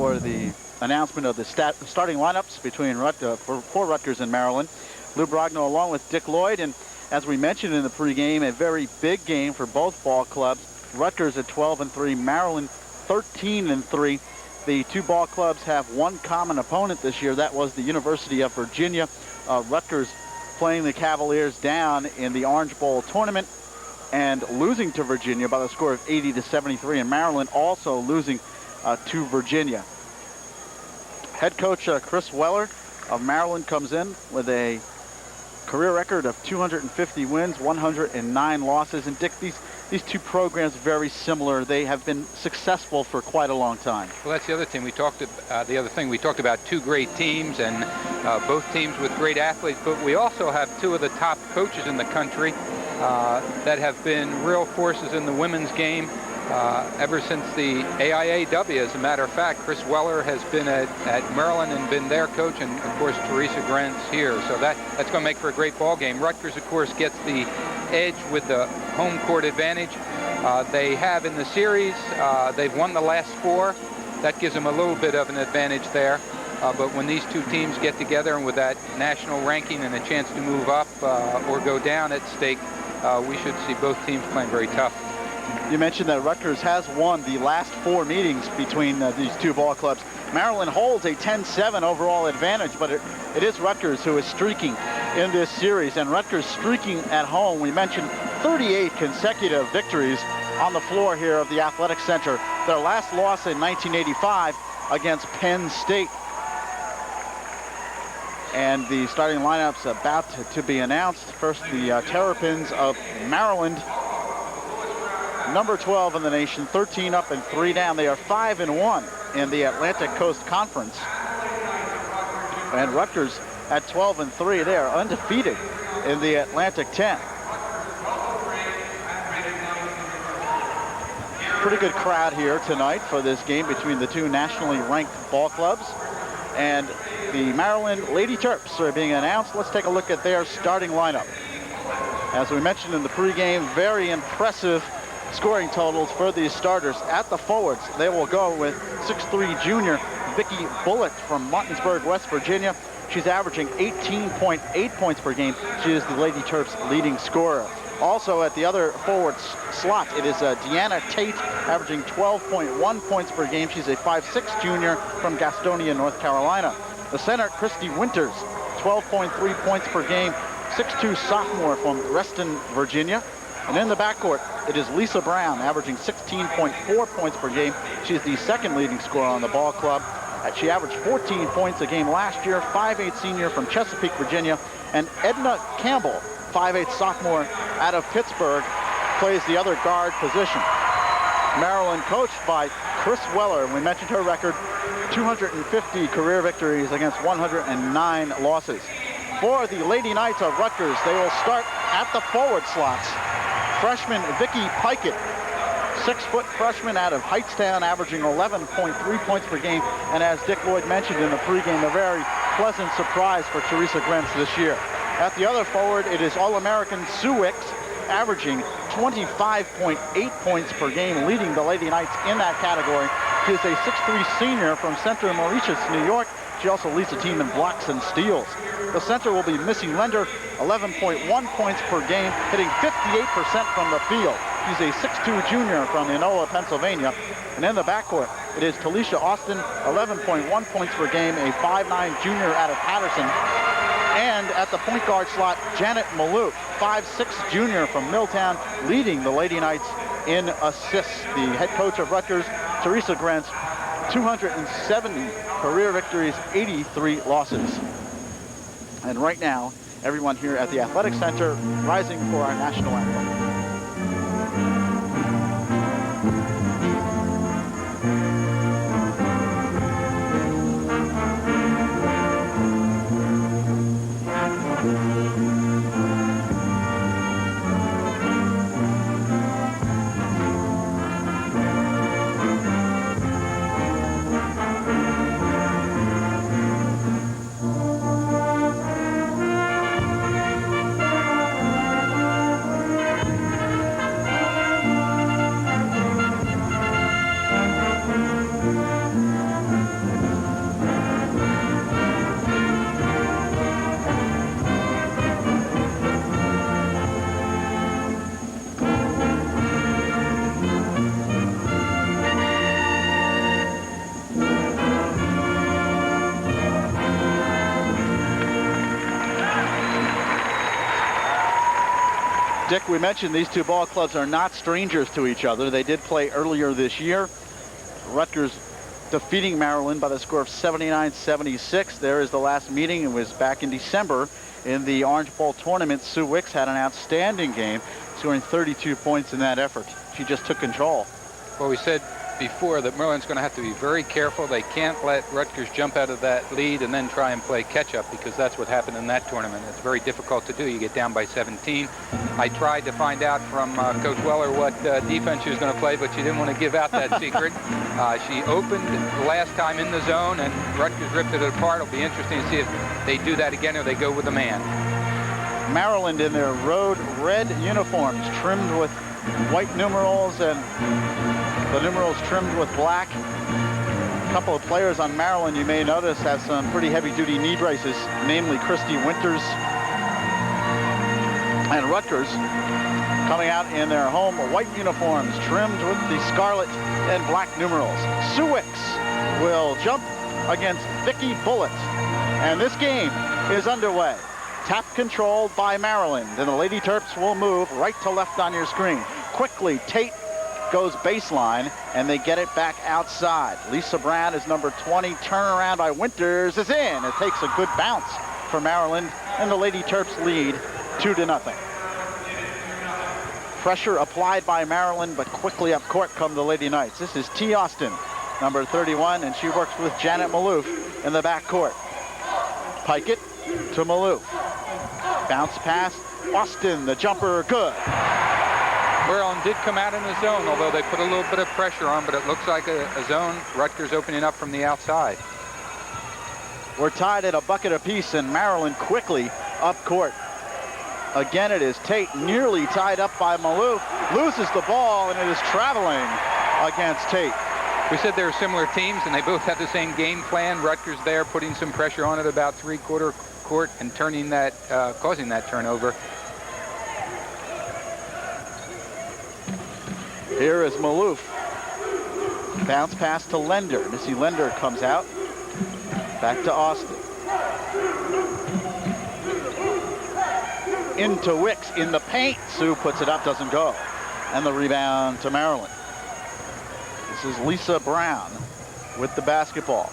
for the announcement of the starting lineups between for Rutgers and Maryland. Lou Brogno along with Dick Lloyd, and as we mentioned in the pregame, a very big game for both ball clubs. Rutgers at 12-3, Maryland 13-3. The two ball clubs have one common opponent this year. That was the University of Virginia. Rutgers playing the Cavaliers down in the Orange Bowl tournament and losing to Virginia by the score of 80-73, and Maryland also losing to Virginia. Head coach Chris Weller of Maryland comes in with a career record of 250 wins, 109 losses. And Dick, these two programs very similar. They have been successful for quite a long time. Well, that's the other thing we talked about. We talked about two great teams, and both teams with great athletes. But we also have two of the top coaches in the country that have been real forces in the women's game ever since the AIAW. As a matter of fact, Chris Weller has been at Maryland and been their coach, and of course Teresa Grant's here. So that's going to make for a great ball game. Rutgers, of course, gets the edge with the home court advantage. They have in the series. They've won the last 4. That gives them a little bit of an advantage there. But when these two teams get together, and with that national ranking and a chance to move up or go down at stake, we should see both teams playing very tough. You mentioned that Rutgers has won the last 4 meetings between these two ball clubs. Maryland holds a 10-7 overall advantage, but it is Rutgers who is streaking in this series, and Rutgers streaking at home. We mentioned 38 consecutive victories on the floor here of the Athletic Center. Their last loss in 1985 against Penn State. And the starting lineup's about to be announced. First, the Terrapins of Maryland, number 12 in the nation, 13 up and 3 down. They are 5-1 in the Atlantic Coast Conference. And Rutgers at 12-3, they are undefeated in the Atlantic 10. Pretty good crowd here tonight for this game between the two nationally ranked ball clubs. And the Maryland Lady Terps are being announced. Let's take a look at their starting lineup. As we mentioned in the pregame, very impressive scoring totals for these starters. At the forwards, they will go with 6'3" junior Vicki Bullock from Martinsburg, West Virginia. She's averaging 18.8 points per game. She is the Lady Terps' leading scorer. Also at the other forward slot, it is Deanna Tate, averaging 12.1 points per game. She's a 5'6" junior from Gastonia, North Carolina. The center, Christy Winters, 12.3 points per game, 6'2" sophomore from Reston, Virginia. And in the backcourt, it is Lisa Brown, averaging 16.4 points per game. She's the second leading scorer on the ball club. She averaged 14 points a game last year, 5'8" senior from Chesapeake, Virginia. And Edna Campbell, 5'8" sophomore out of Pittsburgh, plays the other guard position. Maryland coached by Chris Weller. We mentioned her record, 250 career victories against 109 losses. For the Lady Knights of Rutgers, they will start at the forward slots. Freshman Vicki Pikett, 6-foot freshman out of Hightstown, averaging 11.3 points per game. And as Dick Lloyd mentioned in the pregame, a very pleasant surprise for Teresa Grentz this year. At the other forward, it is All-American Sue Wicks, averaging 25.8 points per game, leading the Lady Knights in that category. She is a 6'3" senior from Center Mauritius, New York. She also leads the team in blocks and steals. The center will be Missy Lender, 11.1 points per game, hitting 58% from the field. She's a 6'2" junior from Enola, Pennsylvania. And in the backcourt, it is Talisha Austin, 11.1 points per game, a 5'9" junior out of Patterson. And at the point guard slot, Janet Malou, 5'6" junior from Milltown, leading the Lady Knights in assists. The head coach of Rutgers, Teresa Grentz, 270 career victories, 83 losses. And right now, everyone here at the Athletic Center rising for our national anthem. Dick, we mentioned these two ball clubs are not strangers to each other. They did play earlier this year. Rutgers defeating Maryland by the score of 79-76. There is the last meeting. It was back in December in the Orange Bowl tournament. Sue Wicks had an outstanding game, scoring 32 points in that effort. She just took control. Well, we said before that Maryland's going to have to be very careful. They can't let Rutgers jump out of that lead and then try and play catch-up, because that's what happened in that tournament. It's very difficult to do. You get down by 17. I tried to find out from Coach Weller what defense she was going to play, but she didn't want to give out that secret. She opened the last time in the zone, and Rutgers ripped it apart. It'll be interesting to see if they do that again or they go with a man. Maryland in their road red uniforms, trimmed with white numerals and the numerals trimmed with black. A couple of players on Maryland, you may notice, have some pretty heavy-duty knee braces, namely Christy Winters and Rutgers, coming out in their home white uniforms trimmed with the scarlet and black numerals. Sue Wicks will jump against Vicki Bullitt, and this game is underway. Tap controlled by Maryland, and the Lady Terps will move right to left on your screen. Quickly, Tate goes baseline, and they get it back outside. Lisa Brown is number 20. Turnaround by Winters is in. It takes a good bounce for Maryland, and the Lady Terps lead 2-0. Pressure applied by Maryland, but quickly up court come the Lady Knights. This is T. Austin, number 31, and she works with Janet Maloof in the back court. Pikett to Maloof. Bounce pass. Austin, the jumper, good. Maryland did come out in the zone, although they put a little bit of pressure on, but it looks like a zone. Rutgers opening up from the outside. We're tied at a bucket apiece, and Maryland quickly up court. Again, it is Tate, nearly tied up by Maloof. Loses the ball, and it is traveling against Tate. We said they were similar teams, and they both have the same game plan. Rutgers there putting some pressure on it about three-quarter court and turning that, causing that turnover. Here is Maloof. Bounce pass to Lender. Missy Lender comes out. Back to Austin. Into Wicks in the paint. Sue puts it up, doesn't go. And the rebound to Maryland. This is Lisa Brown with the basketball.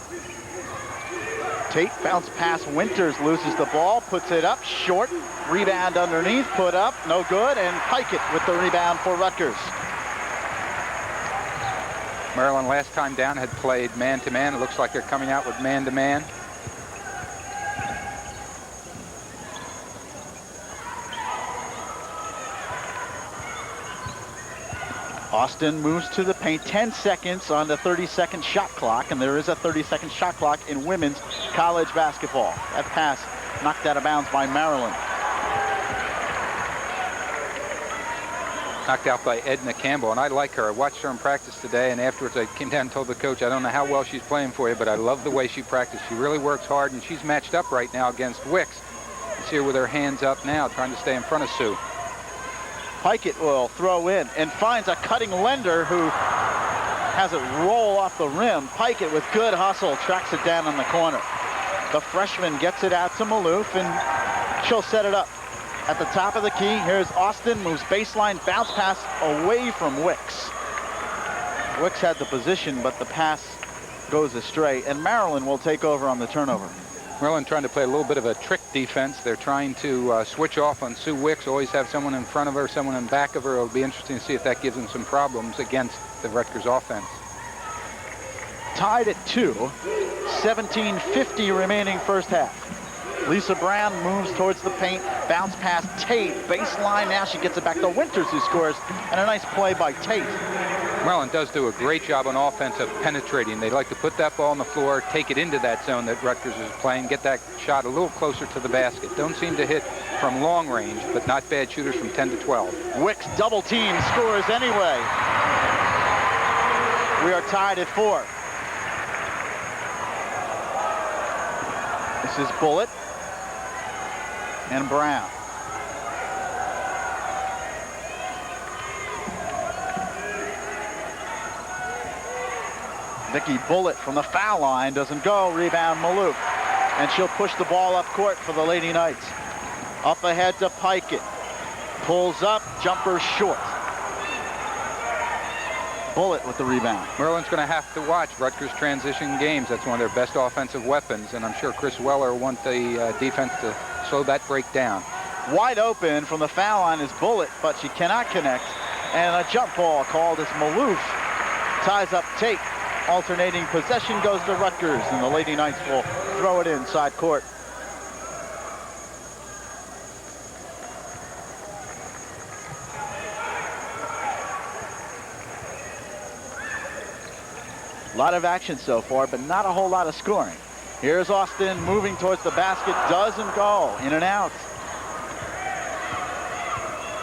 Tate bounce pass. Winters loses the ball, puts it up short. Rebound underneath, put up, no good. And Pikett with the rebound for Rutgers. Maryland last time down had played man-to-man. It looks like they're coming out with man-to-man. Austin moves to the paint. 10 seconds on the 30-second shot clock, and there is a 30-second shot clock in women's college basketball. That pass knocked out of bounds by Maryland. Knocked out by Edna Campbell, and I like her. I watched her in practice today, and afterwards I came down and told the coach, I don't know how well she's playing for you, but I love the way she practiced. She really works hard, and she's matched up right now against Wicks. You see her with her hands up now, trying to stay in front of Sue. Pikett will throw in and finds a cutting Lender who has it roll off the rim. Pikett with good hustle tracks it down on the corner. The freshman gets it out to Maloof, and she'll set it up. At the top of the key, here's Austin, moves baseline, bounce pass away from Wicks. Wicks had the position, but the pass goes astray, and Maryland will take over on the turnover. Maryland trying to play a little bit of a trick defense. They're trying to switch off on Sue Wicks, always have someone in front of her, someone in back of her. It'll be interesting to see if that gives them some problems against the Rutgers offense. Tied at 2, 17:50 remaining first half. Lisa Brown moves towards the paint, bounce pass Tate, baseline, now she gets it back to Winters, who scores, and a nice play by Tate. Maryland does do a great job on offense of penetrating. They like to put that ball on the floor, take it into that zone that Rutgers is playing, get that shot a little closer to the basket. Don't seem to hit from long range, but not bad shooters from 10 to 12. Wicks double team, scores anyway. We are tied at 4. This is Bullitt and Brown. Vicki Bullitt from the foul line doesn't go. Rebound Maloof, and she'll push the ball up court for the Lady Knights. Up ahead to Pikett. Pulls up, jumper short. Bullitt with the rebound. Maryland's going to have to watch Rutgers transition games. That's one of their best offensive weapons, and I'm sure Chris Weller will want the defense to slow that break down. Wide open from the foul line is Bullitt, but she cannot connect. And a jump ball called as Maloof ties up Tate. Alternating possession goes to Rutgers, and the Lady Knights will throw it inside court. A lot of action so far, but not a whole lot of scoring. Here's Austin moving towards the basket, doesn't go, in and out.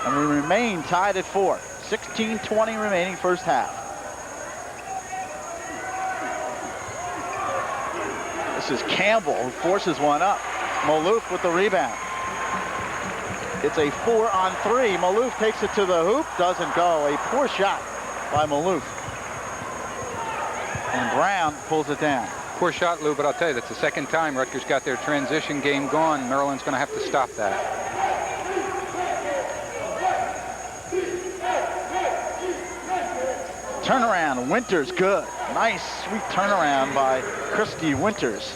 And we remain tied at 4. 16:20 remaining first half. This is Campbell who forces one up. Maloof with the rebound. It's a 4-on-3. Maloof takes it to the hoop, doesn't go. A poor shot by Maloof. And Brown pulls it down. Poor shot, Lou, but I'll tell you, that's the second time Rutgers got their transition game gone. Maryland's going to have to stop that. Turnaround, Winters good. Nice, sweet turnaround by Christy Winters,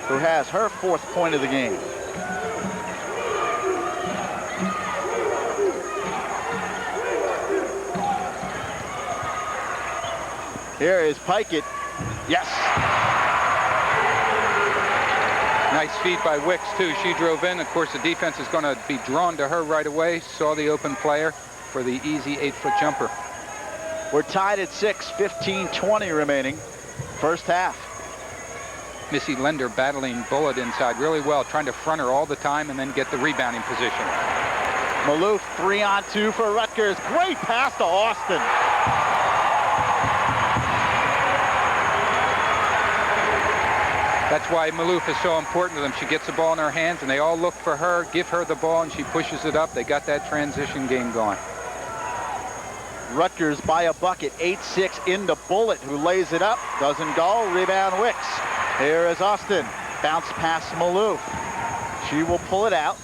who has her 4th point of the game. Here is Pikett. Yes. Nice feed by Wicks, too. She drove in. Of course, the defense is going to be drawn to her right away. Saw the open player for the easy 8-foot jumper. We're tied at 6, 15:20 remaining. First half. Missy Lender battling Bullitt inside really well, trying to front her all the time and then get the rebounding position. Maloof 3-on-2 for Rutgers. Great pass to Austin. That's why Maloof is so important to them. She gets the ball in her hands, and they all look for her, give her the ball, and she pushes it up. They got that transition game going. Rutgers by a bucket, 8-6 into Bullitt, who lays it up. Doesn't go. Rebound Wicks. Here is Austin. Bounce pass Maloof. She will pull it out.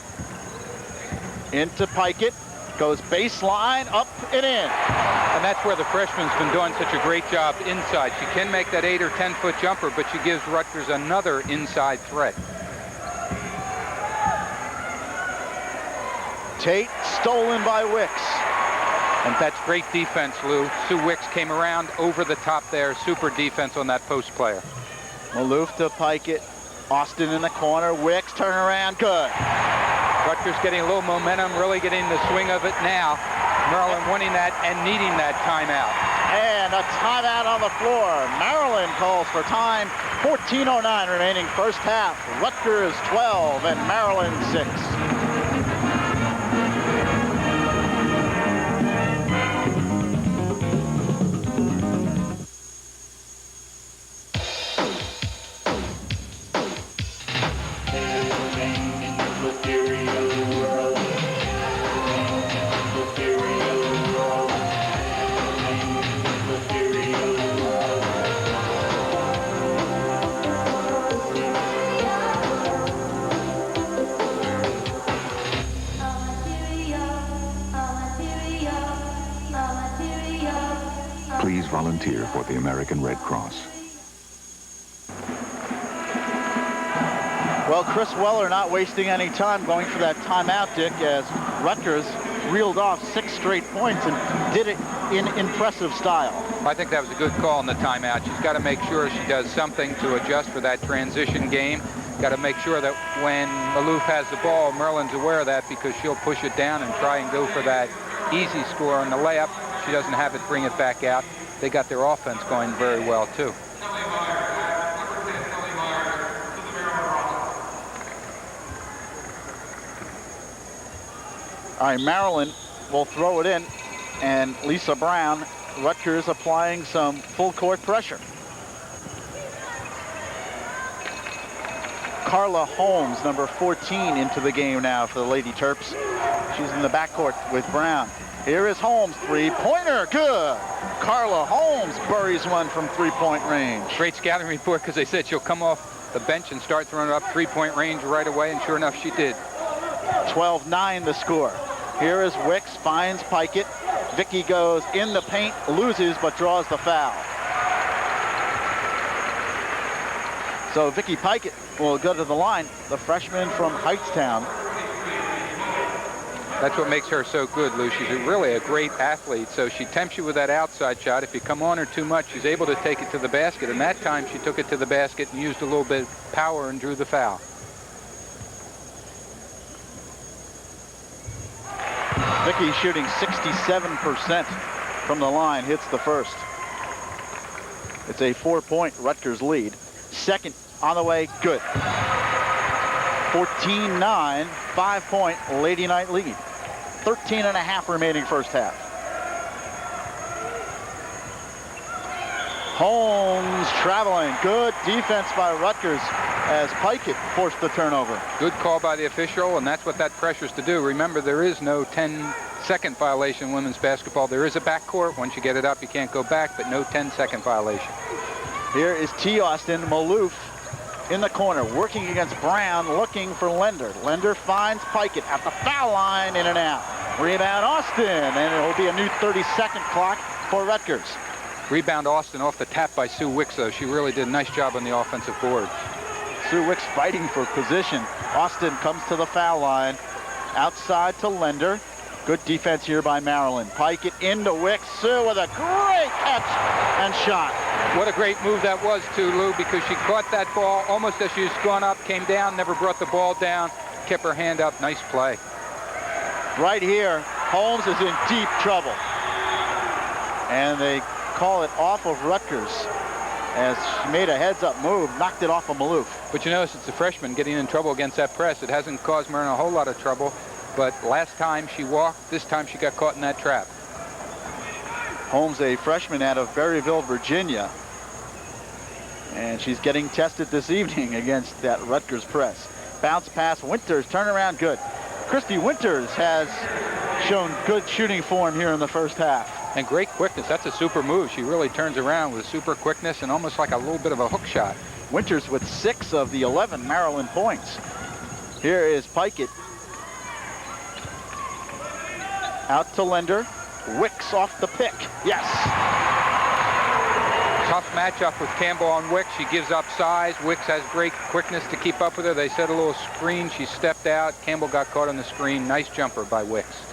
Into Pikett. Goes baseline, up and in. And that's where the freshman's been doing such a great job inside. She can make that 8 or 10-foot jumper, but she gives Rutgers another inside threat. Tate stolen by Wicks. And that's great defense, Lou. Sue Wicks came around over the top there. Super defense on that post player. Maloof to Pikett. Austin in the corner. Wicks turn around. Good. Rutgers getting a little momentum, really getting the swing of it now. Maryland winning that and needing that timeout. And a timeout on the floor. Maryland calls for time. 14:09 remaining first half. Rutgers 12 and Maryland 6. Please volunteer for the American Red Cross. Well, Chris Weller not wasting any time going for that timeout, Dick, as Rutgers reeled off 6 straight points and did it in impressive style. I think that was a good call in the timeout. She's got to make sure she does something to adjust for that transition game. Got to make sure that when Maloof has the ball, Maryland's aware of that, because she'll push it down and try and go for that easy score on the layup. She doesn't have it, bring it back out. They got their offense going very well, too. All right, Maryland will throw it in, and Lisa Brown, Rutgers applying some full court pressure. Carla Holmes, number 14, into the game now for the Lady Terps. She's in the backcourt with Brown. Here is Holmes, 3-pointer, good. Carla Holmes buries one from 3-point range. Great scouting report, because they said she'll come off the bench and start throwing it up 3-point range right away, and sure enough, she did. 12-9 the score. Here is Wicks, finds Pikett. Vicky goes in the paint, loses, but draws the foul. So Vicky Pikett will go to the line, the freshman from Hightstown. That's what makes her so good, Lou. She's really a great athlete, so she tempts you with that outside shot. If you come on her too much, she's able to take it to the basket, and that time she took it to the basket and used a little bit of power and drew the foul. Vicky shooting 67% from the line, hits the first. It's a 4-point Rutgers lead. Second on the way, good. 14-9, 5-point Lady Knight lead. 13.5 remaining first half. Holmes traveling. Good defense by Rutgers as Pikett forced the turnover. Good call by the official, and that's what that pressure's to do. Remember, there is no 10-second violation in women's basketball. There is a backcourt. Once you get it up, you can't go back, but no 10-second violation. Here is T. Austin. Maloof in the corner, working against Brown, looking for Lender. Lender finds Pikett at the foul line, in and out. Rebound Austin, and it will be a new 30-second clock for Rutgers. Rebound Austin off the tap by Sue Wicks, though. She really did a nice job on the offensive board. Sue Wicks fighting for position. Austin comes to the foul line. Outside to Lender. Good defense here by Maryland. Pikett into Wicks. Sue with a great catch and shot. What a great move that was, too, Lou, because she caught that ball almost as she was going up, came down, never brought the ball down, kept her hand up. Nice play. Right here, Holmes is in deep trouble. And they call it off of Rutgers as she made a heads-up move, knocked it off of Maloof. But you notice it's a freshman getting in trouble against that press. It hasn't caused Myrna a whole lot of trouble, but last time she walked, this time she got caught in that trap. Holmes, a freshman out of Berryville, Virginia, and she's getting tested this evening against that Rutgers press. Bounce pass, Winters, turnaround, good. Christy Winters has shown good shooting form here in the first half. And great quickness. That's a super move. She really turns around with super quickness and almost like a little bit of a hook shot. Winters with 6 of the 11 Maryland points. Here is Pikett. Out to Lender. Wicks off the pick. Yes. Tough matchup with Campbell on Wicks. She gives up size. Wicks has great quickness to keep up with her. They set a little screen. She stepped out. Campbell got caught on the screen. Nice jumper by Wicks.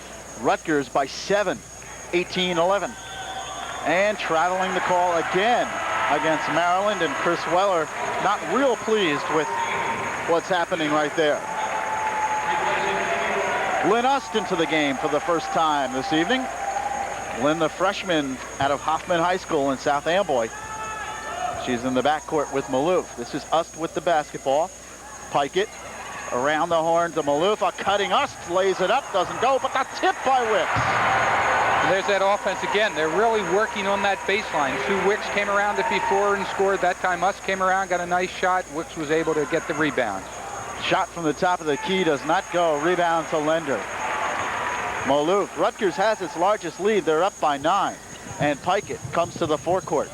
Rutgers by 7, 18-11. And traveling the call again against Maryland, and Chris Weller not real pleased with what's happening right there. Lynn Uston to the game for the first time this evening. Lynn, the freshman out of Hoffman High School in South Amboy. She's in the backcourt with Maloof. This is Ust with the basketball. Pikett around the horn to Maloof. A cutting Ust, lays it up, doesn't go, but the tip by Wicks. And there's that offense again. They're really working on that baseline. Sue Wicks came around it before and scored. That time Ust came around, got a nice shot. Wicks was able to get the rebound. Shot from the top of the key does not go. Rebound to Lender. Maloof. Rutgers has its largest lead. They're up by 9. And Pikett comes to the forecourt.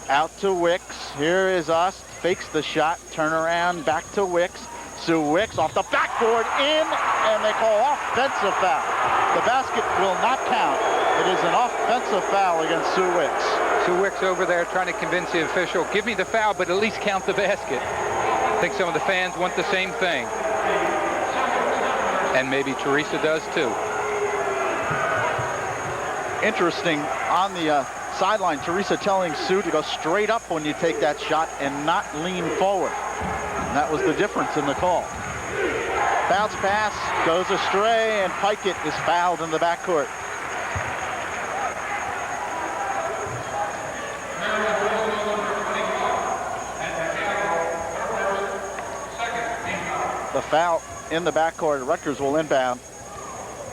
Out to Wicks. Here is Ust. Fakes the shot. Turn around. Back to Wicks. Sue Wicks off the backboard in. And they call offensive foul. The basket will not count. It is an offensive foul against Sue Wicks. Sue Wicks over there trying to convince the official, give me the foul, but at least count the basket. I think some of the fans want the same thing. And maybe Teresa does too. Interesting on the sideline, Teresa telling Sue to go straight up when you take that shot and not lean forward. And that was the difference in the call. Bounce pass goes astray, and Pikett is fouled in the backcourt. The foul in the backcourt. Rutgers will inbound.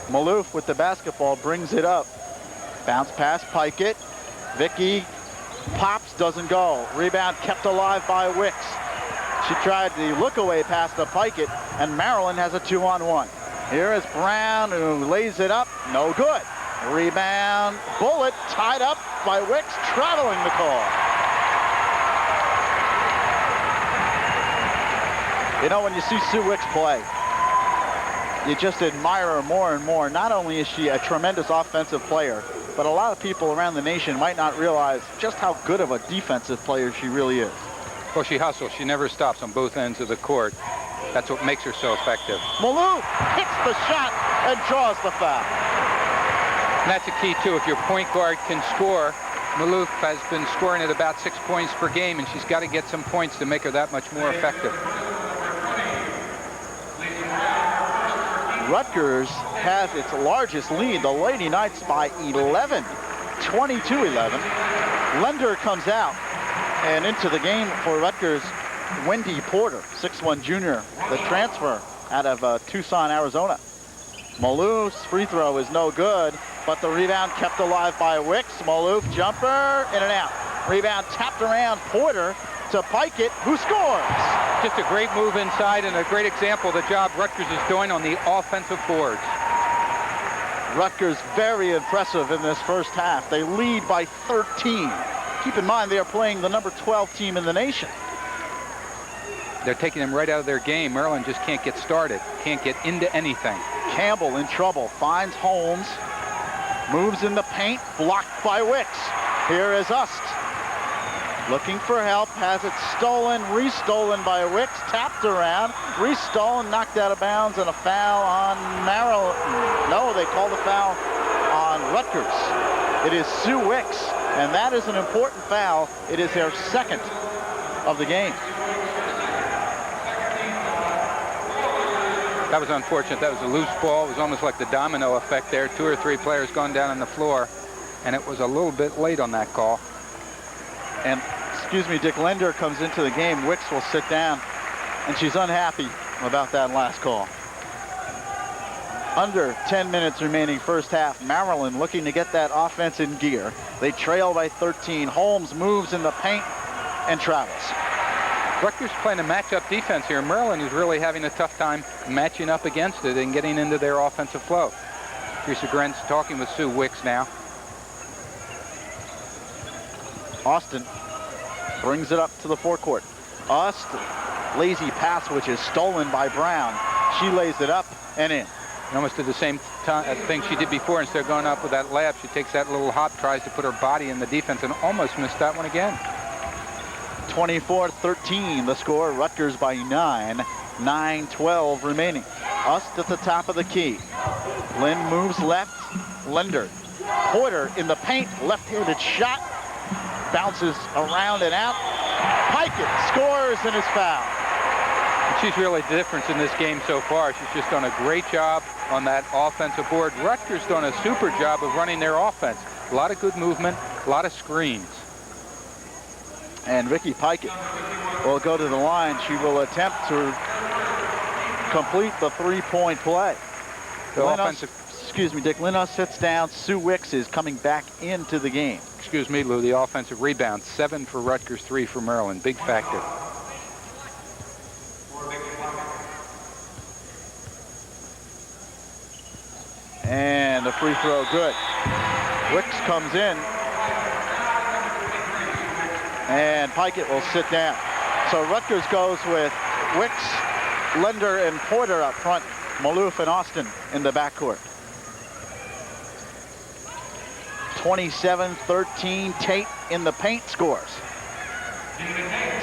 Maloof with the basketball brings it up. Bounce pass, Pikett. Vicky pops, doesn't go. Rebound kept alive by Wicks. She tried the look-away pass to Pikett, and Maryland has a 2-on-1. Here is Brown, who lays it up. No good. Rebound. Bullet tied up by Wicks, traveling the call. You know, when you see Sue Wicks play, you just admire her more and more. Not only is she a tremendous offensive player, but a lot of people around the nation might not realize just how good of a defensive player she really is. Well, she hustles. She never stops on both ends of the court. That's what makes her so effective. Malou hits the shot and draws the foul. And that's a key, too. If your point guard can score, Malou has been scoring at about 6 points per game, and she's got to get some points to make her that much more effective. Rutgers has its largest lead, the Lady Knights by 11, 22-11. Lender comes out, and into the game for Rutgers, Wendy Porter, 6'1" junior, the transfer out of Tucson, Arizona. Malou's free throw is no good, but the rebound kept alive by Wicks. Malou jumper, in and out. Rebound tapped around Porter to Pikett, who scores. Just a great move inside and a great example of the job Rutgers is doing on the offensive boards. Rutgers very impressive in this first half. They lead by 13. Keep in mind they are playing the number 12 team in the nation. They're taking them right out of their game. Maryland just can't get started, can't get into anything. Campbell in trouble, finds Holmes, moves in the paint, blocked by Wicks. Here is Ust. Looking for help, has it stolen, restolen by Wicks, tapped around, restolen, knocked out of bounds, and a foul on Maryland. No, they call the foul on Rutgers. It is Sue Wicks, and that is an important foul. It is their second of the game. That was unfortunate. That was a loose ball. It was almost like the domino effect there. 2 or 3 players gone down on the floor, and it was a little bit late on that call. And, excuse me, Dick Lender comes into the game. Wicks will sit down, and she's unhappy about that last call. Under 10 minutes remaining first half. Maryland looking to get that offense in gear. They trail by 13. Holmes moves in the paint and travels. Rutgers playing a matchup defense here. Maryland is really having a tough time matching up against it and getting into their offensive flow. Teresa Grenz talking with Sue Wicks now. Austin brings it up to the forecourt. Ust, lazy pass, which is stolen by Brown. She lays it up and in. And almost did the same thing she did before. Instead of going up with that layup, she takes that little hop, tries to put her body in the defense, and almost missed that one again. 24-13 the score. Rutgers by 9. 9-12 remaining. Ust at the top of the key. Lynn moves left. Lender. Porter in the paint. Left-handed shot. Bounces around and out. Pikett scores and is fouled. She's really the difference in this game so far. She's just done a great job on that offensive board. Rutgers done a super job of running their offense. A lot of good movement, a lot of screens. And Vicky Pikett will go to the line. She will attempt to complete the three-point play. Dick Linus sits down. Sue Wicks is coming back into the game. Excuse me, Lou, the offensive rebound. 7 for Rutgers, 3 for Maryland. Big factor. And the free throw good. Wicks comes in. And Pikett will sit down. So Rutgers goes with Wicks, Lender, and Porter up front. Maloof and Austin in the backcourt. 27-13, Tate in the paint scores.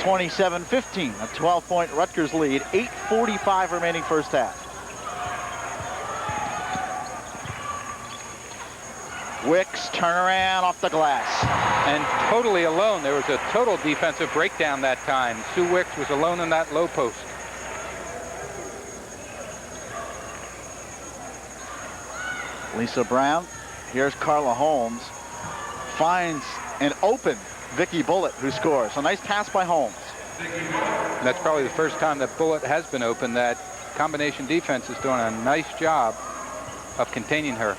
27-15, a 12-point Rutgers lead. 8:45 remaining first half. Wicks turnaround off the glass. And totally alone. There was a total defensive breakdown that time. Sue Wicks was alone in that low post. Lisa Brown. Here's Carla Holmes. Finds an open Vicky Bullitt, who scores. A nice pass by Holmes. And that's probably the first time that Bullitt has been open. That combination defense is doing a nice job of containing her.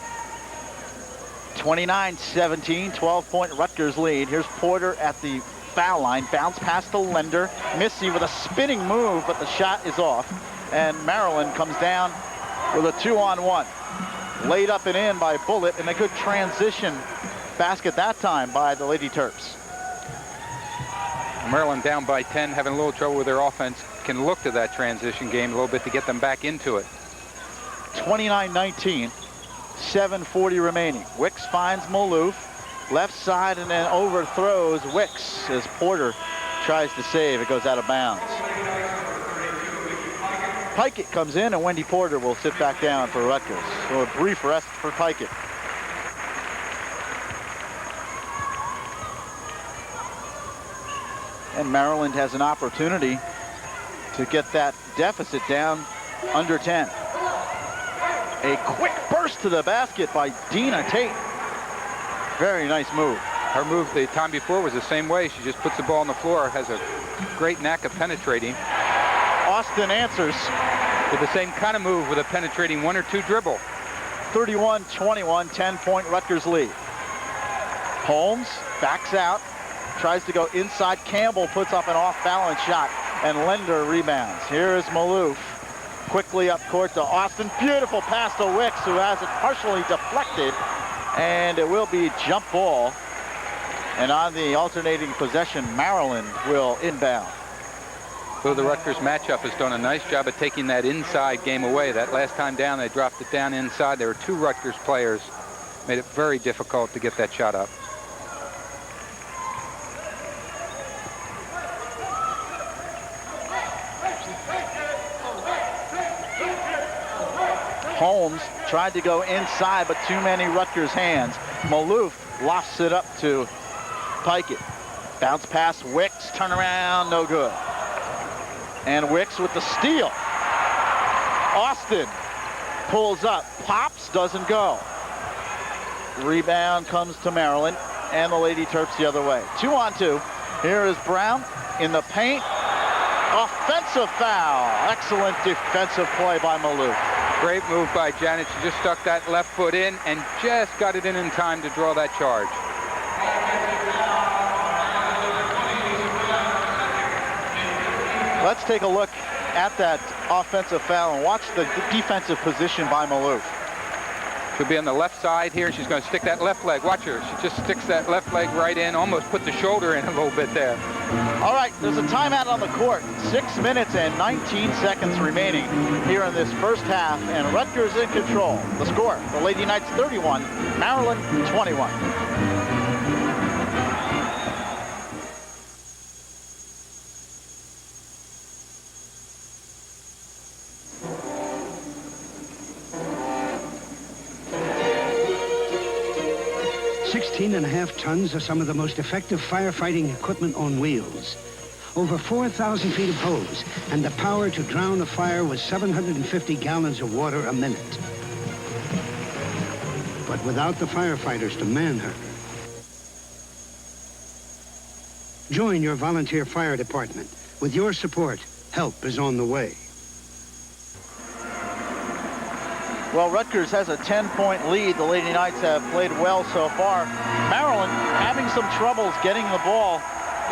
29-17, 12-point Rutgers lead. Here's Porter at the foul line. Bounce pass to Lender. Missy with a spinning move, but the shot is off. And Maryland comes down with a 2-on-1. Laid up and in by Bullitt, and a good transition basket that time by the Lady Terps. Maryland down by 10, having a little trouble with their offense. Can look to that transition game a little bit to get them back into it. 29-19, 7:40 remaining. Wicks finds Maloof, left side, and then overthrows Wicks as Porter tries to save. It goes out of bounds. Pikett comes in, and Wendy Porter will sit back down for Rutgers. So a brief rest for Pikett. And Maryland has an opportunity to get that deficit down under 10. A quick burst to the basket by Dina Tate. Very nice move. Her move the time before was the same way. She just puts the ball on the floor, has a great knack of penetrating. Austin answers with the same kind of move with a penetrating 1 or 2 dribble. 31-21, 10-point Rutgers lead. Holmes backs out, tries to go inside. Campbell puts up an off-balance shot, and Lender rebounds. Here is Maloof. Quickly up court to Austin. Beautiful pass to Wicks, who has it partially deflected, and it will be jump ball. And on the alternating possession, Maryland will inbound. So the Rutgers matchup has done a nice job of taking that inside game away. That last time down, they dropped it down inside. There were 2 Rutgers players. Made it very difficult to get that shot up. Holmes tried to go inside, but too many Rutgers hands. Maloof lofts it up to Pikett. Bounce pass, Wicks, turn around, no good. And Wicks with the steal. Austin pulls up, pops, doesn't go. Rebound comes to Maryland, and the Lady Terps the other way. 2-on-2. Here is Brown in the paint. Offensive foul. Excellent defensive play by Maloof. Great move by Janet. She just stuck that left foot in and just got it in time to draw that charge. Let's take a look at that offensive foul and watch the defensive position by Maloof. She'll be on the left side here. She's going to stick that left leg. Watch her. She just sticks that left leg right in, almost put the shoulder in a little bit there. All right, there's a timeout on the court. 6 minutes and 19 seconds remaining here in this first half, and Rutgers in control. The score, the Lady Knights 31, Maryland 21. and a half tons of some of the most effective firefighting equipment on wheels. Over 4,000 feet of hose and the power to drown a fire with 750 gallons of water a minute. But without the firefighters to man her. Join your volunteer fire department. With your support, help is on the way. Well, Rutgers has a 10-point lead. The Lady Knights have played well so far. Maryland having some troubles getting the ball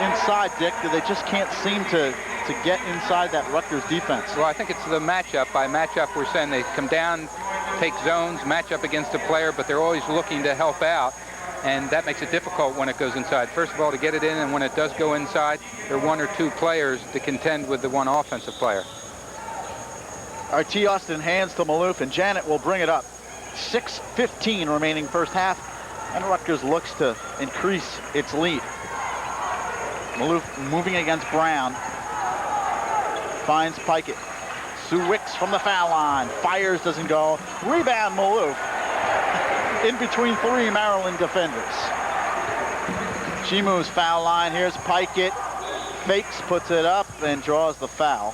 inside, Dick. They just can't seem to get inside that Rutgers defense. Well, I think it's the matchup. By matchup, we're saying they come down, take zones, match up against a player, but they're always looking to help out, and that makes it difficult when it goes inside. First of all, to get it in, and when it does go inside, there are 1 or 2 players to contend with the one offensive player. R.T. Austin hands to Maloof, and Janet will bring it up. 6:15 remaining first half, and Rutgers looks to increase its lead. Maloof moving against Brown. Finds Pikett. Sue Wicks from the foul line. Fires, doesn't go. Rebound Maloof. In between 3 Maryland defenders. She moves foul line. Here's Pikett. Fakes, puts it up, and draws the foul.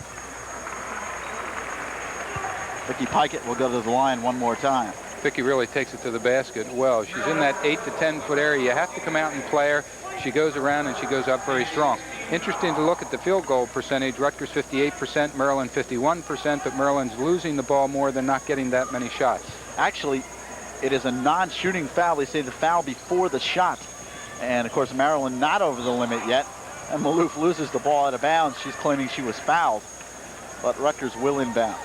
Vicky Pikett will go to the line one more time. Vicky really takes it to the basket well. She's in that 8 to 10 foot area. You have to come out and play her. She goes around and she goes up very strong. Interesting to look at the field goal percentage. Rutgers 58%, Maryland 51%, but Maryland's losing the ball more than not getting that many shots. Actually, it is a non-shooting foul. They say the foul before the shot. And of course, Maryland not over the limit yet. And Maloof loses the ball out of bounds. She's claiming she was fouled, but Rutgers will inbound.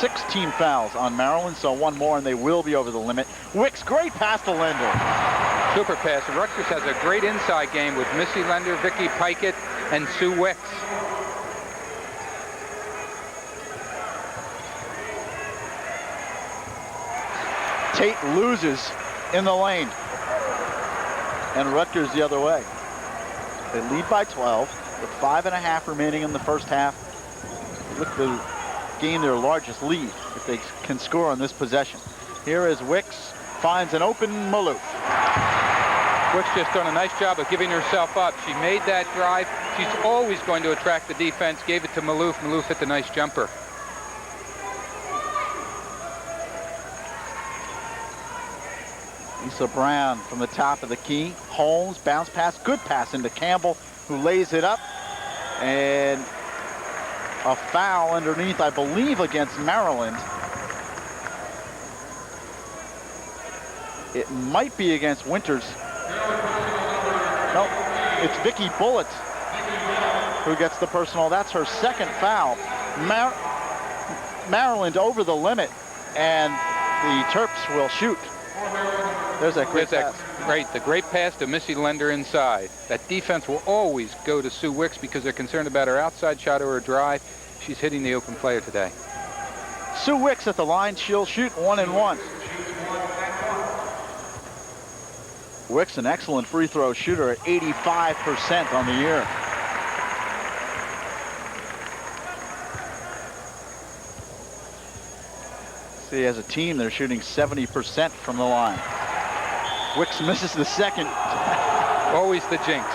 16 fouls on Maryland, so 1 more and they will be over the limit. Wicks, great pass to Lender. Super pass. And Rutgers has a great inside game with Missy Lender, Vicky Pikett, and Sue Wicks. Tate loses in the lane. And Rutgers the other way. They lead by 12 with 5.5 remaining in the first half. Look to gain their largest lead if they can score on this possession. Here is Wicks, finds an open Maloof. Wicks just done a nice job of giving herself up. She made that drive. She's always going to attract the defense. Gave it to Maloof. Maloof hit the nice jumper. Lisa Brown from the top of the key. Holmes, bounce pass, good pass into Campbell, who lays it up. And a foul underneath, I believe, against Maryland. It might be against Winters. No, it's Vicky Bullitt who gets the personal. That's her second foul. Maryland over the limit, and the Terps will shoot. There's that great pass. The great pass to Missy Lender inside. That defense will always go to Sue Wicks because they're concerned about her outside shot or her drive. She's hitting the open player today. Sue Wicks at the line. She'll shoot 1 and 1. Wicks, an excellent free throw shooter at 85% on the year. See, as a team, they're shooting 70% from the line. Wicks misses the second. Always the jinx.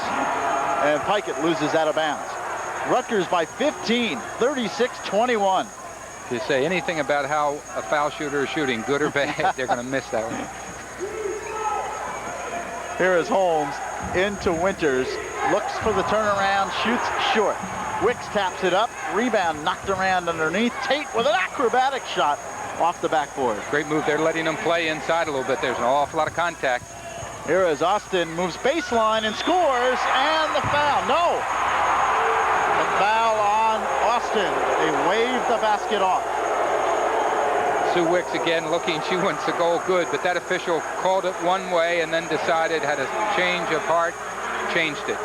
And Pikett loses out of bounds. Rutgers by 15, 36-21. If you say anything about how a foul shooter is shooting, good or bad, they're going to miss that one. Here is Holmes into Winters. Looks for the turnaround, shoots short. Wicks taps it up. Rebound knocked around underneath. Tate with an acrobatic shot off the backboard. Great move. They're letting them play inside a little bit. There's an awful lot of contact. Here is Austin, moves baseline and scores, and the foul. No! The foul on Austin. They wave the basket off. Sue Wicks again looking. She wants the goal good, but that official called it one way and then decided, had a change of heart, changed it.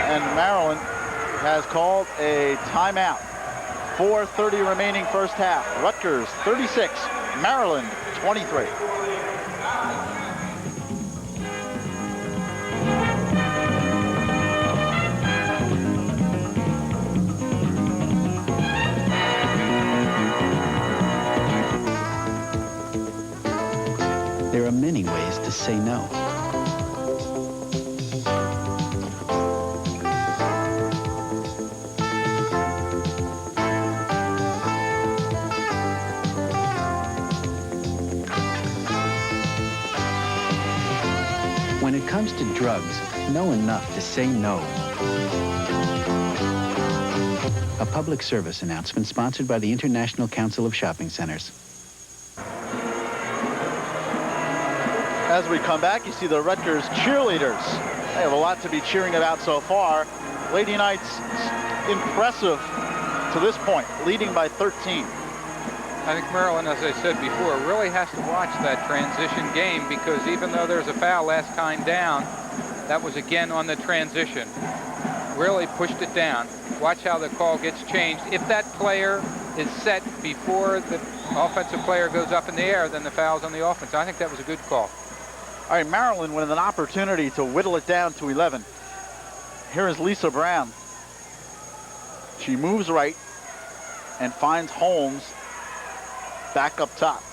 And Maryland has called a timeout. 4:30 remaining first half. Rutgers 36, Maryland 23. There are many ways to say no. When it comes to drugs, know enough to say no. A public service announcement sponsored by the International Council of Shopping Centers. As we come back, you see the Rutgers cheerleaders. They have a lot to be cheering about so far. Lady Knights impressive to this point, leading by 13. I think Maryland, as I said before, really has to watch that transition game because even though there's a foul last time down, that was again on the transition. Really pushed it down. Watch how the call gets changed. If that player is set before the offensive player goes up in the air, then the foul's on the offense. I think that was a good call. All right, Maryland with an opportunity to whittle it down to 11. Here is Lisa Brown. She moves right and finds Holmes back up top.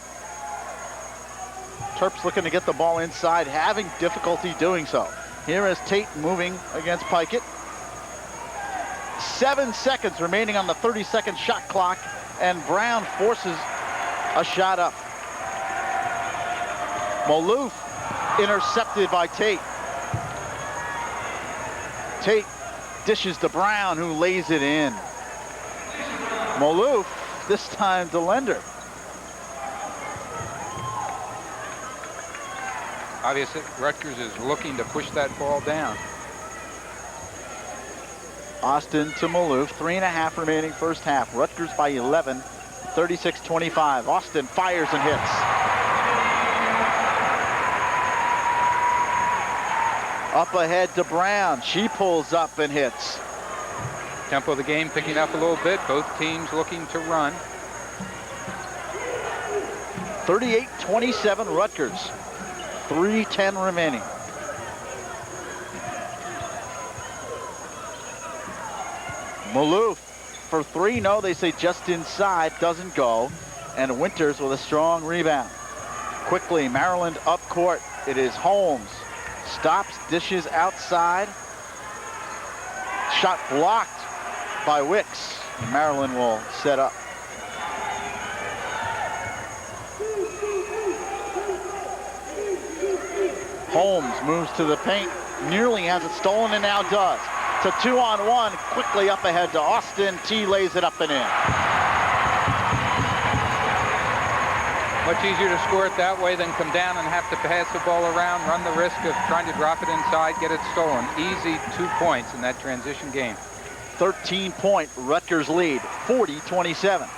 Terps looking to get the ball inside, having difficulty doing so. Here is Tate moving against Pikett. 7 seconds remaining on the 30-second shot clock, and Brown forces a shot up. Maloof intercepted by Tate. Tate dishes to Brown, who lays it in. Maloof, this time to Lender. Obviously, Rutgers is looking to push that ball down. Austin to Maloof, 3.5 remaining first half. Rutgers by 11, 36-25. Austin fires and hits. Up ahead to Brown. She pulls up and hits. Tempo of the game picking up a little bit. Both teams looking to run. 38-27 Rutgers. 3:10 remaining. Maloof for three. No, they say just inside. Doesn't go. And Winters with a strong rebound. Quickly, Maryland up court. It is Holmes. Stops, dishes outside. Shot blocked by Wicks. Maryland will set up. Holmes moves to the paint. Nearly has it stolen and now does. It's a 2-on-1. Quickly up ahead to Austin. T lays it up and in. Much easier to score it that way than come down and have to pass the ball around, run the risk of trying to drop it inside, get it stolen. Easy 2 points in that transition game. 13-point Rutgers lead, 40-27.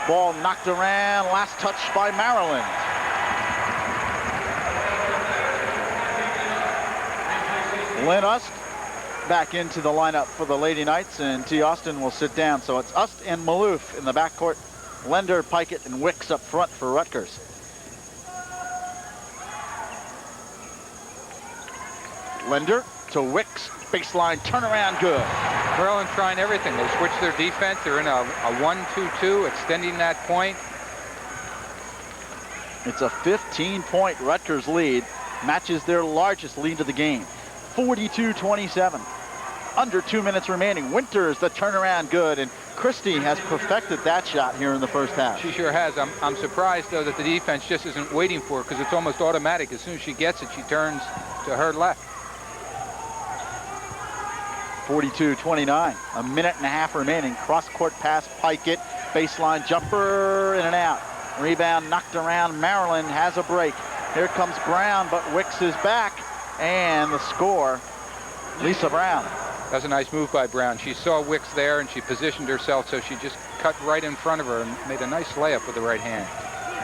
Ball knocked around, last touch by Maryland. Lynn Ust back into the lineup for the Lady Knights, and T. Austin will sit down. So it's Ust and Maloof in the backcourt. Lender, Pikett, and Wicks up front for Rutgers. Lender to Wicks, baseline turnaround, good. Maryland trying everything. They switched their defense. They're in a 1-2-2, extending that point. It's a 15-point Rutgers lead, matches their largest lead of the game, 42-27. Under 2 minutes remaining. Winters, the turnaround, good, and Christie has perfected that shot here in the first half. She sure has. I'm surprised, though, that the defense just isn't waiting for her, because it's almost automatic. As soon as she gets it, she turns to her left. 42-29. A minute and a half remaining. Cross-court pass, Pikett. Baseline jumper, in and out. Rebound knocked around. Maryland has a break. Here comes Brown, but Wicks is back. And the score, Lisa Brown. That's a nice move by Brown. She saw Wicks there, and she positioned herself, so she just cut right in front of her and made a nice layup with the right hand.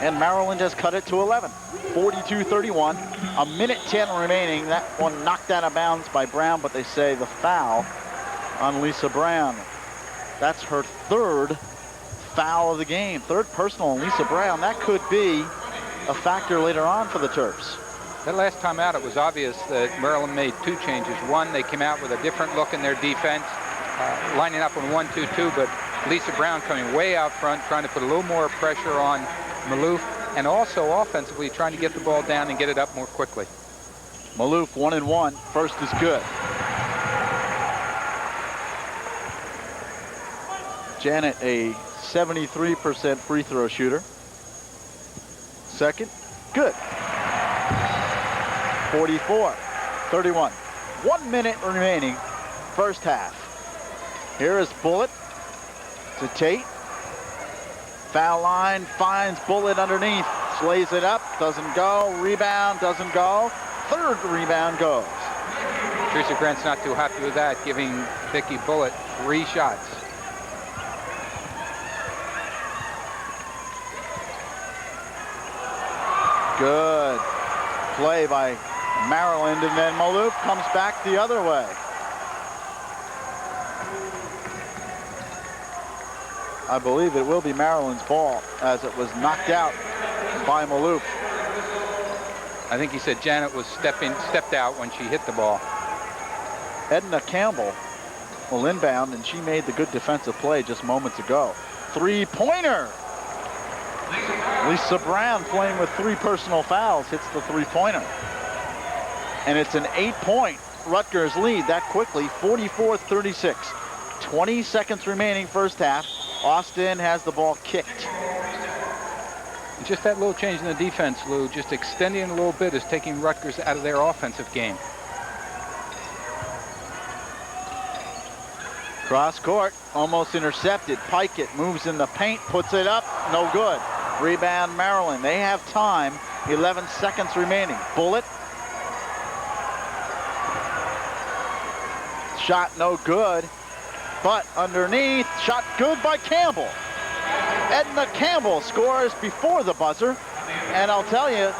And Maryland has cut it to 11. 42-31. A minute 10 remaining. That one knocked out of bounds by Brown, but they say the foul on Lisa Brown. That's her third foul of the game. Third personal on Lisa Brown. That could be a factor later on for the Terps. That last time out, it was obvious that Maryland made 2 changes. One, they came out with a different look in their defense, lining up on 1-2-2, but Lisa Brown coming way out front, trying to put a little more pressure on Maloof, and also offensively trying to get the ball down and get it up more quickly. Maloof 1-1. First is good. Janet, a 73% free throw shooter. Second, good. 44-31. 1 minute remaining, first half. Here is Bullitt to Tate. Foul line, finds Bullitt underneath. Slays it up, doesn't go. Rebound, doesn't go. Third rebound goes. Teresa Grant's not too happy with that, giving Vicky Bullitt 3 shots. Good play by Maryland, and then Maloof comes back the other way. I believe it will be Maryland's ball, as it was knocked out by Maloof. I think he said Janet was stepped out when she hit the ball. Edna Campbell will inbound, and she made the good defensive play just moments ago. Three-pointer. Lisa Brown, playing with 3 personal fouls, hits the three-pointer. And it's an 8-point Rutgers lead that quickly, 44-36. 20 seconds remaining first half. Austin has the ball kicked. And just that little change in the defense, Lou, just extending a little bit, is taking Rutgers out of their offensive game. Cross court, almost intercepted. Pikett moves in the paint, puts it up, no good. Rebound Maryland. They have time. 11 seconds remaining. Bullitt. Shot no good. But underneath, shot good by Campbell. Edna Campbell scores before the buzzer. And I'll tell you,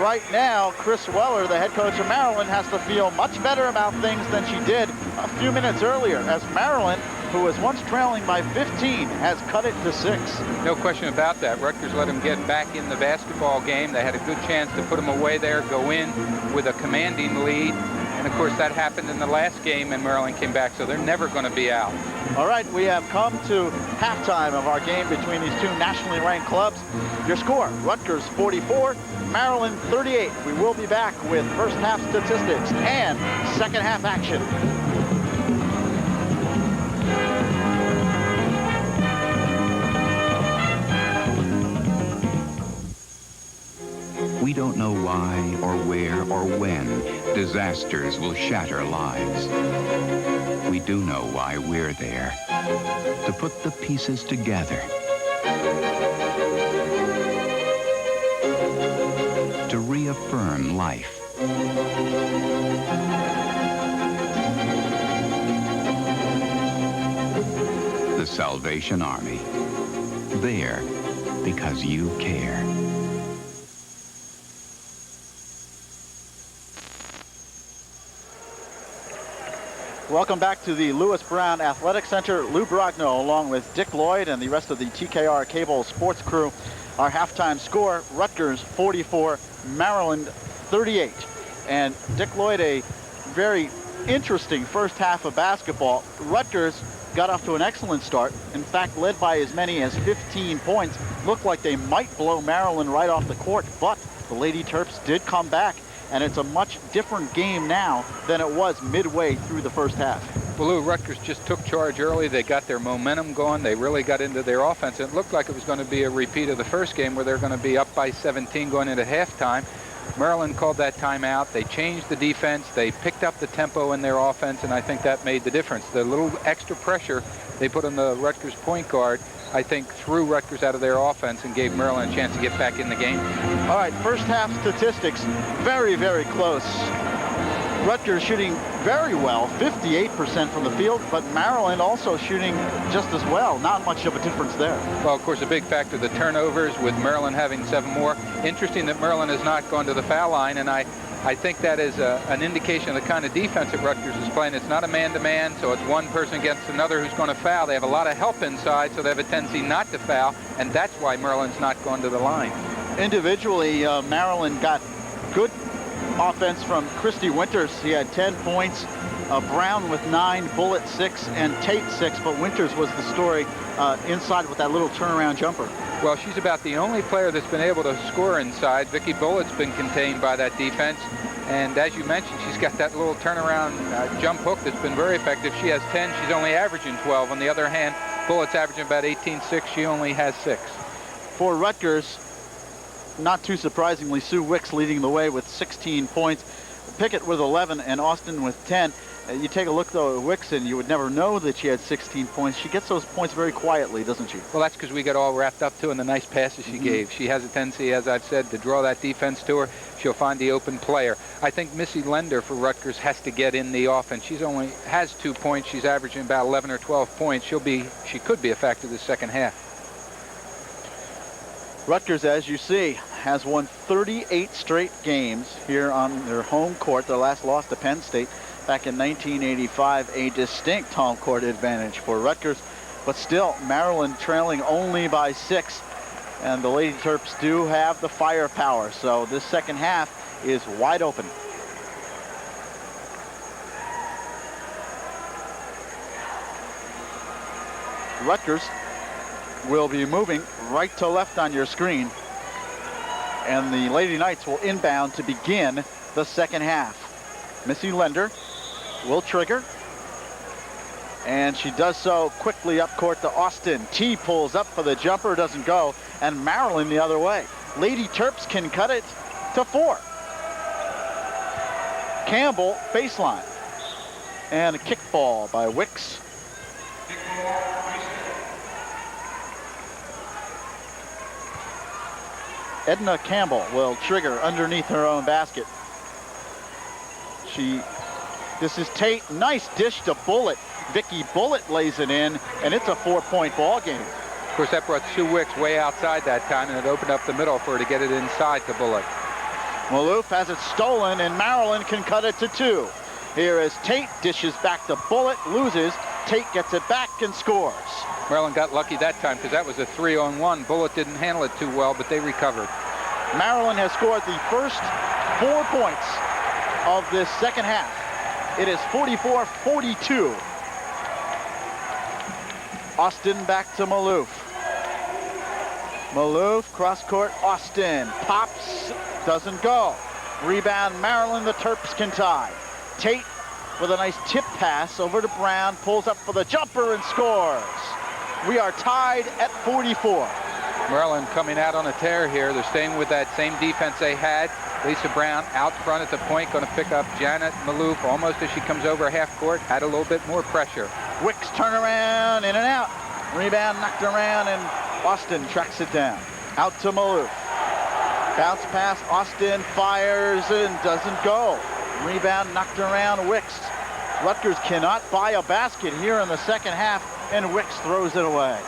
right now, Chris Weller, the head coach of Maryland, has to feel much better about things than she did a few minutes earlier, as Maryland who was once trailing by 15, has cut it to 6. No question about that. Rutgers let them get back in the basketball game. They had a good chance to put them away there, go in with a commanding lead. And, of course, that happened in the last game, and Maryland came back, so they're never going to be out. All right, we have come to halftime of our game between these two nationally ranked clubs. Your score, Rutgers 44, Maryland 38. We will be back with first half statistics and second half action. We don't know why or where or when disasters will shatter lives. We do know why we're there, to put the pieces together, to reaffirm life. The Salvation Army, there because you care. Welcome back to the Lewis Brown Athletic Center. Lou Brogno along with Dick Lloyd and the rest of the TKR Cable Sports crew. Our halftime score, Rutgers 44, Maryland 38. And Dick Lloyd, a very interesting first half of basketball. Rutgers got off to an excellent start. In fact, led by as many as 15 points. Looked like they might blow Maryland right off the court, but the Lady Terps did come back. And it's a much different game now than it was midway through the first half. Well, Lou, Rutgers just took charge early. They got their momentum going. They really got into their offense. It looked like it was going to be a repeat of the first game where they're going to be up by 17 going into halftime. Maryland called that timeout. They changed the defense. They picked up the tempo in their offense, and I think that made the difference. The little extra pressure they put on the Rutgers point guard, I think, threw Rutgers out of their offense and gave Maryland a chance to get back in the game. All right, first half statistics, very, very close. Rutgers shooting very well, 58% from the field, but Maryland also shooting just as well. Not much of a difference there. Well, of course, a big factor, the turnovers, with Maryland having 7 more. Interesting that Maryland has not gone to the foul line, and I think that is an indication of the kind of defense that Rutgers is playing. It's not a man-to-man, so it's one person against another who's going to foul. They have a lot of help inside, so they have a tendency not to foul, and that's why Maryland's not going to the line. Individually, Maryland got good offense from Christy Winters. He had 10 points. Brown with 9, Bullitt 6, and Tate 6, but Winters was the story inside with that little turnaround jumper. Well, she's about the only player that's been able to score inside. Vicky Bullitt's been contained by that defense. And as you mentioned, she's got that little turnaround jump hook that's been very effective. She has 10. She's only averaging 12. On the other hand, Bullitt's averaging about 18-6. She only has 6. For Rutgers, not too surprisingly, Sue Wicks leading the way with 16 points. Pickett with 11 and Austin with 10. You take a look, though, at Wicks, and you would never know that she had 16 points. She gets those points very quietly, doesn't she? Well, that's because we got all wrapped up, too, in the nice passes she gave. She has a tendency, as I've said, to draw that defense to her. She'll find the open player. I think Missy Lender for Rutgers has to get in the offense. She's only has 2 points. She's averaging about 11 or 12 points. She could be a factor this second half. Rutgers, as you see, has won 38 straight games here on their home court. Their last loss to Penn State back in 1985, a distinct home court advantage for Rutgers, but still Maryland trailing only by 6, and the Lady Terps do have the firepower, so this second half is wide open. Rutgers will be moving right to left on your screen, and the Lady Knights will inbound to begin the second half. Missy Lender will trigger, and she does so quickly up court to Austin. T pulls up for the jumper, doesn't go, and Maryland the other way. Lady Terps can cut it to 4. Campbell baseline, and a kickball by Wicks. Edna Campbell will trigger underneath her own basket. This is Tate, nice dish to Bullitt. Vicky Bullitt lays it in, and it's a 4-point ball game. Of course, that brought Sue Wicks way outside that time, and it opened up the middle for her to get it inside to Bullitt. Maloof has it stolen, and Maryland can cut it to 2. Here is Tate, dishes back to Bullitt, loses. Tate gets it back and scores. Maryland got lucky that time because that was a 3-on-1. Bullitt didn't handle it too well, but they recovered. Maryland has scored the first 4 points of this second half. It is 44-42. Austin back to Maloof. Maloof, cross court, Austin. Pops, doesn't go. Rebound, Maryland, the Terps can tie. Tate with a nice tip pass over to Brown, pulls up for the jumper and scores. We are tied at 44. Maryland coming out on a tear here. They're staying with that same defense they had. Lisa Brown out front at the point, going to pick up Janet Maloof almost as she comes over half court. Had a little bit more pressure. Wicks turnaround, in and out. Rebound knocked around, and Austin tracks it down. Out to Maloof. Bounce pass, Austin fires and doesn't go. Rebound knocked around, Wicks. Rutgers cannot buy a basket here in the second half, and Wicks throws it away.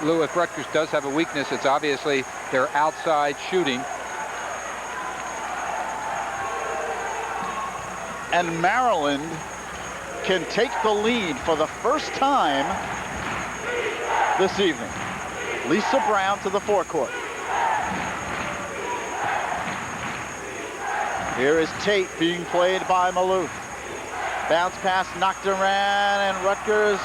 Lou, if Rutgers does have a weakness, it's obviously their outside shooting. And Maryland can take the lead for the first time this evening. Lisa Brown to the forecourt. Here is Tate being played by Maloof. Bounce pass knocked around, and Rutgers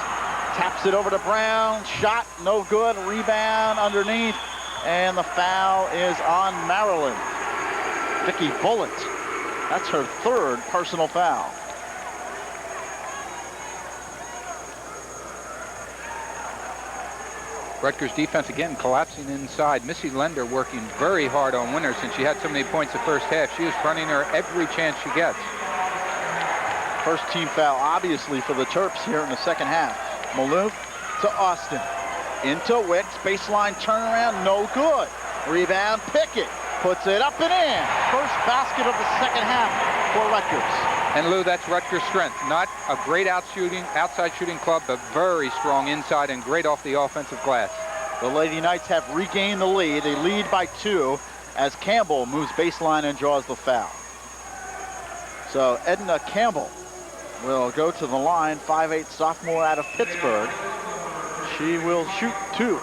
taps it over to Brown. Shot no good. Rebound underneath, and the foul is on Maryland. Vicky Bullitt. That's her third personal foul. Rutgers defense again collapsing inside. Missy Lender working very hard on Winter since she had so many points the first half. She is fronting her every chance she gets. First team foul, obviously, for the Terps here in the second half. Maloof to Austin. Into Wicks. Baseline turnaround, no good. Rebound, Pickett puts it up and in. First basket of the second half for Rutgers. And Lou, that's Rutgers' strength. Not a great outside shooting club, but very strong inside and great off the offensive glass. The Lady Knights have regained the lead. They lead by 2 as Campbell moves baseline and draws the foul. So Edna Campbell will go to the line, 5'8" sophomore out of Pittsburgh. She will shoot 2,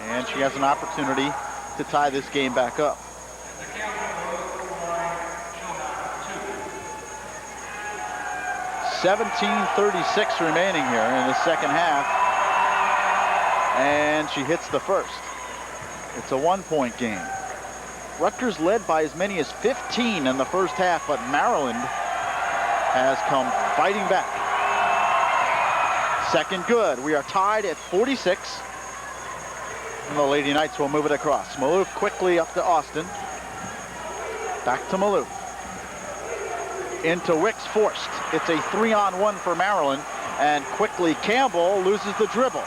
and she has an opportunity to tie this game back up. .17:36 remaining here in the second half, and she hits the first. It's a 1-point game. Rutgers led by as many as 15 in the first half, but Maryland has come fighting back. Second good. We are tied at 46. And the Lady Knights will move it across. Maloof quickly up to Austin. Back to Maloof. Into Wicks, forced. It's a 3-on-1 for Maryland. And quickly Campbell loses the dribble.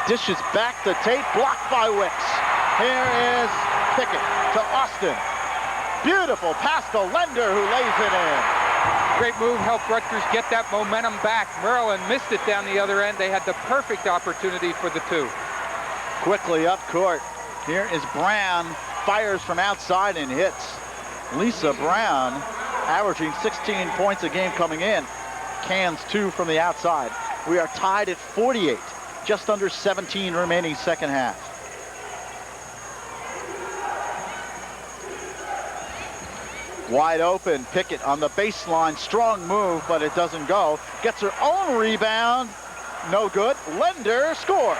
Dishes back to Tate, blocked by Wicks. Here is Pickett to Austin. Beautiful pass to Lender, who lays it in. Great move, helped Rutgers get that momentum back. Maryland missed it down the other end. They had the perfect opportunity for the 2. Quickly up court. Here is Brown, fires from outside and hits. Lisa Brown, averaging 16 points a game coming in, cans 2 from the outside. We are tied at 48, just under 17 remaining second half. Wide open, Pickett on the baseline, strong move, but it doesn't go. Gets her own rebound, no good. Lender scores.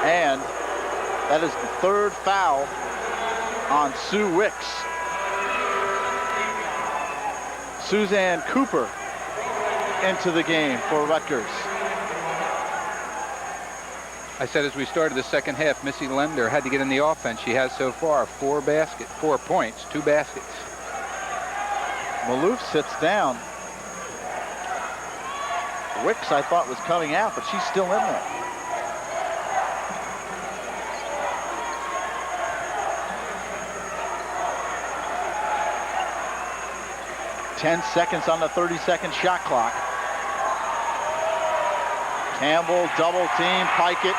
And that is the third foul on Sue Wicks. Suzanne Cooper into the game for Rutgers. I said as we started the second half, Missy Lender had to get in the offense. She has so far 4 points, 2 baskets. Maloof sits down. Wicks, I thought, was coming out, but she's still in there. 10 seconds on the 30-second shot clock. Campbell double team, Pikett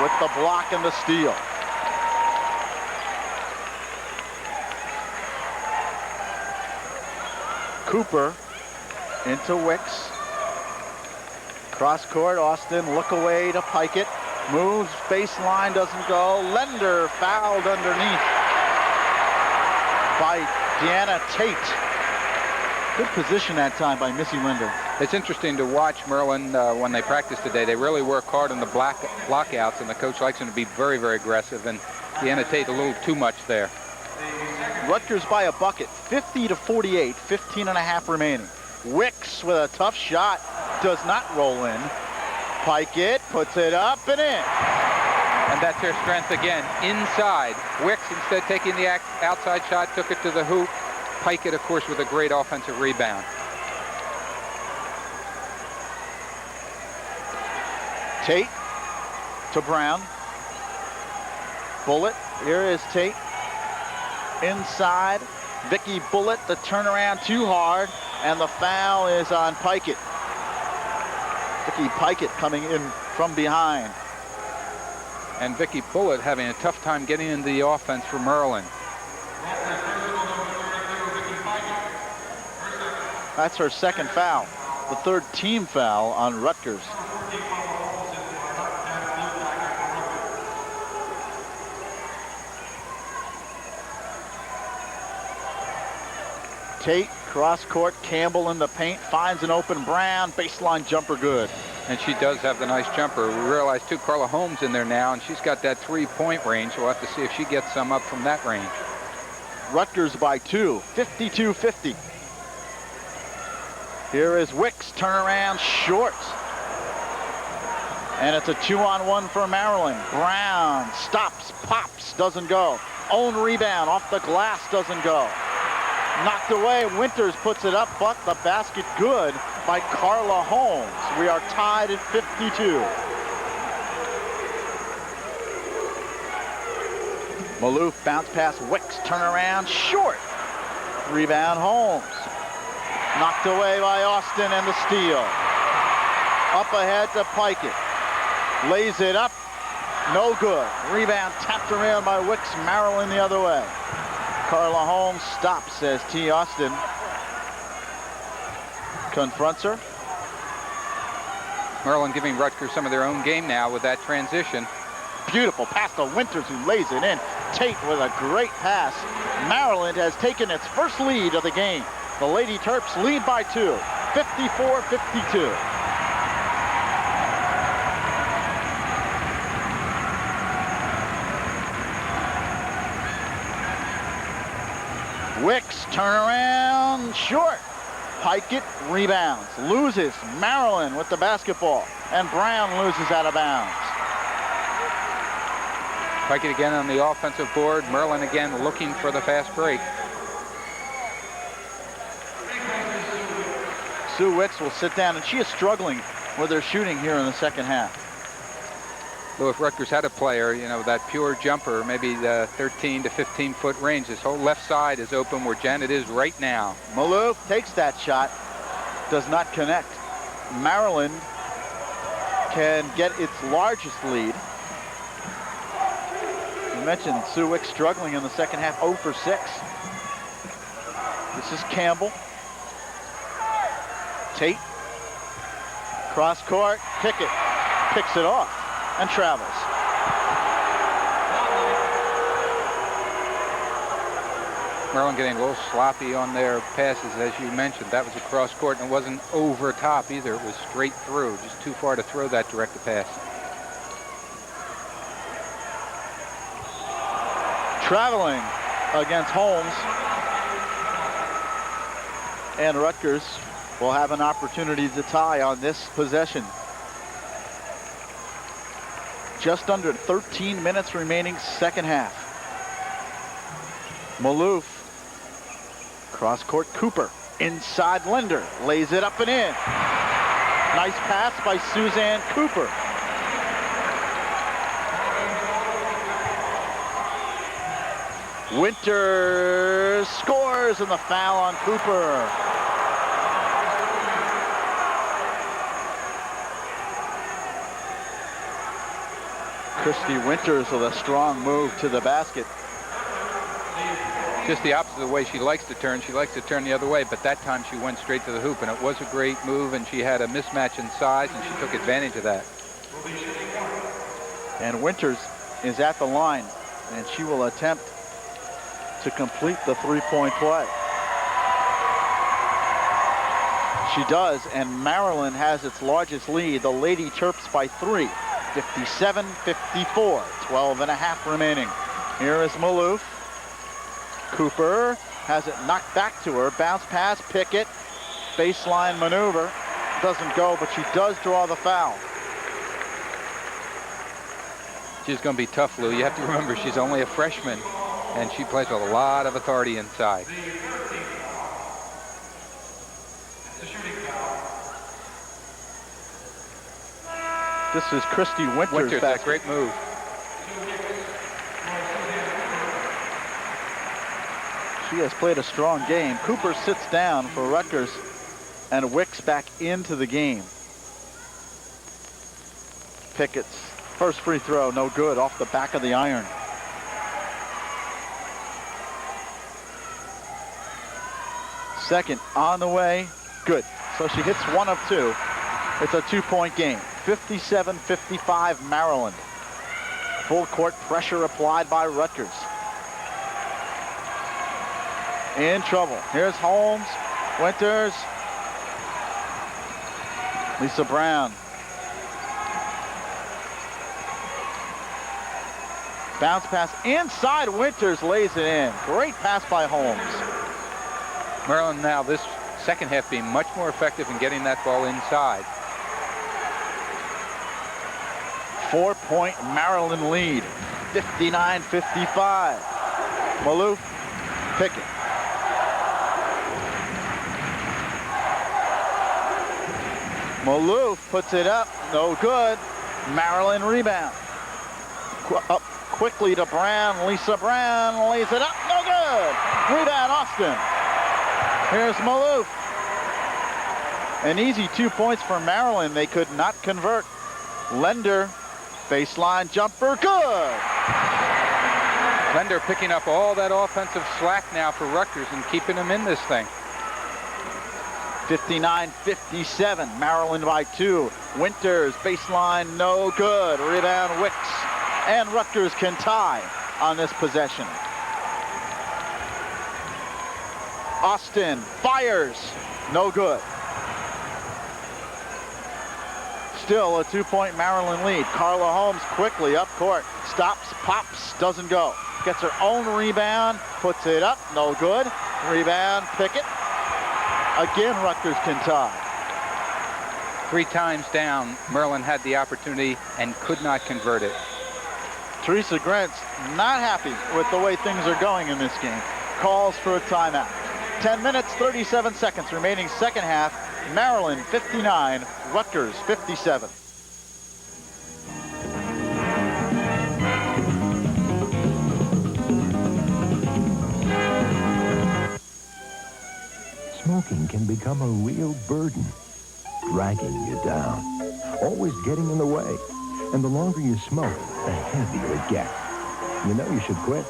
with the block and the steal. Cooper into Wicks. Cross court, Austin look away to Pikett. Moves, baseline, doesn't go. Lender fouled underneath by Deanna Tate. Good position that time by Missy Linder. It's interesting to watch Maryland when they practice today. They really work hard on the blockouts, and the coach likes them to be very, very aggressive. And Deanna Tate a little too much there. Rutgers by a bucket, 50-48, 15.5 remaining. Wicks with a tough shot, does not roll in. Pikett puts it up and in. And that's their strength again, inside. Wicks, instead taking the outside shot, took it to the hoop. Pikett, of course, with a great offensive rebound. Tate to Brown. Bullitt, here is Tate. Inside, Vicky Bullitt, the turnaround too hard, and the foul is on Pikett. Vicky Pikett coming in from behind. And Vicky Bullitt having a tough time getting into the offense for Maryland. That's her second foul, the third team foul on Rutgers. Tate, cross court, Campbell in the paint, finds an open Brown, baseline jumper good. And she does have the nice jumper. We realize too, Carla Holmes in there now, and she's got that 3-point range. We'll have to see if she gets some up from that range. Rutgers by 2, 52-50. Here is Wicks, turnaround short. And it's a 2-on-1 for Maryland. Brown stops, pops, doesn't go. Own rebound off the glass, doesn't go. Knocked away, Winters puts it up, but the basket good by Carla Holmes. We are tied at 52. Maloof bounce pass, Wicks, turnaround, short. Rebound, Holmes. Knocked away by Austin and the steal. Up ahead to Pikett. Lays it up, no good. Rebound tapped around by Wicks, Maryland the other way. Carla Holmes stops, says T. Austin. Confronts her. Maryland giving Rutgers some of their own game now with that transition. Beautiful pass to Winters, who lays it in. Tate with a great pass. Maryland has taken its first lead of the game. The Lady Terps lead by 2, 54-52. Wicks, turnaround, short. Pikett rebounds, loses. Maryland with the basketball, and Brown loses out of bounds. Pikett again on the offensive board. Maryland again looking for the fast break. Sue Wicks will sit down, and she is struggling with her shooting here in the second half. Though if Rutgers had a player, you know, that pure jumper, maybe the 13 to 15-foot range, this whole left side is open where Janet is right now. Maloof takes that shot, does not connect. Maryland can get its largest lead. You mentioned Sue Wicks struggling in the second half, 0 for 6. This is Campbell. Tate, cross court, Pikett picks it off and travels. Maryland getting a little sloppy on their passes, as you mentioned. That was a cross court, and it wasn't over top either. It was straight through, just too far to throw that directed pass. Traveling against Holmes, and Rutgers will have an opportunity to tie on this possession. Just under 13 minutes remaining, second half. Maloof, cross court, Cooper, inside Linder, lays it up and in. Nice pass by Suzanne Cooper. Winters scores, and the foul on Cooper. Christy Winters with a strong move to the basket. Just the opposite of the way she likes to turn. She likes to turn the other way, but that time she went straight to the hoop, and it was a great move, and she had a mismatch in size, and she took advantage of that. And Winters is at the line, and she will attempt to complete the three-point play. She does, and Maryland has its largest lead. The Lady Terps by 3, 57-54, 12 and a half remaining. Here is Maloof. Cooper has it knocked back to her. Bounce pass, Pickett. Baseline maneuver. Doesn't go, but she does draw the foul. She's going to be tough, Lou. You have to remember she's only a freshman, and she plays with a lot of authority inside. This is Christy Winters. Winters, that great move. She has played a strong game. Cooper sits down for Rutgers, and Wicks back into the game. Pickett's first free throw, no good, off the back of the iron. Second on the way, good. So she hits 1 of 2. It's a 2-point game. 57-55 Maryland. Full court pressure applied by Rutgers. In trouble. Here's Holmes, Winters, Lisa Brown. Bounce pass inside, Winters lays it in. Great pass by Holmes. Maryland now this second half being much more effective in getting that ball inside. 4-point Maryland lead, 59-55. Maloof, Pickett. Maloof puts it up, no good. Maryland rebound. Up quickly to Brown. Lisa Brown lays it up, no good. Rebound, Austin. Here's Maloof. An easy 2 points for Maryland. They could not convert. Lender, baseline jumper, good. Lender picking up all that offensive slack now for Rutgers and keeping them in this thing. 59-57, Maryland by 2. Winters, baseline, no good. Rebound, Wicks. And Rutgers can tie on this possession. Austin fires, no good. Still a 2-point Maryland lead. Carla Holmes quickly up court. Stops, pops, doesn't go. Gets her own rebound, puts it up, no good. Rebound, Pickett. Again, Rutgers can tie. 3 times down, Maryland had the opportunity and could not convert it. Teresa Grant's not happy with the way things are going in this game. Calls for a timeout. 10 minutes, 37 seconds remaining second half. Maryland 59, Rutgers 57. Smoking can become a real burden, dragging you down, always getting in the way. And the longer you smoke, the heavier it gets. You know you should quit.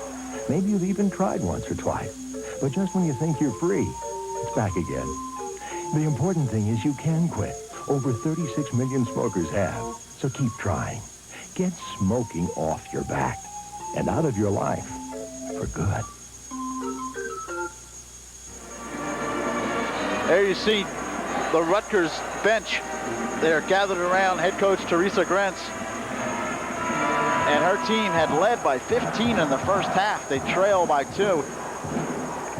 Maybe you've even tried once or twice. But just when you think you're free, it's back again. The important thing is you can quit. Over 36 million smokers have. So keep trying. Get smoking off your back and out of your life for good. There you see the Rutgers bench. They're gathered around head coach Teresa Grantz. And her team had led by 15 in the first half. They trail by 2.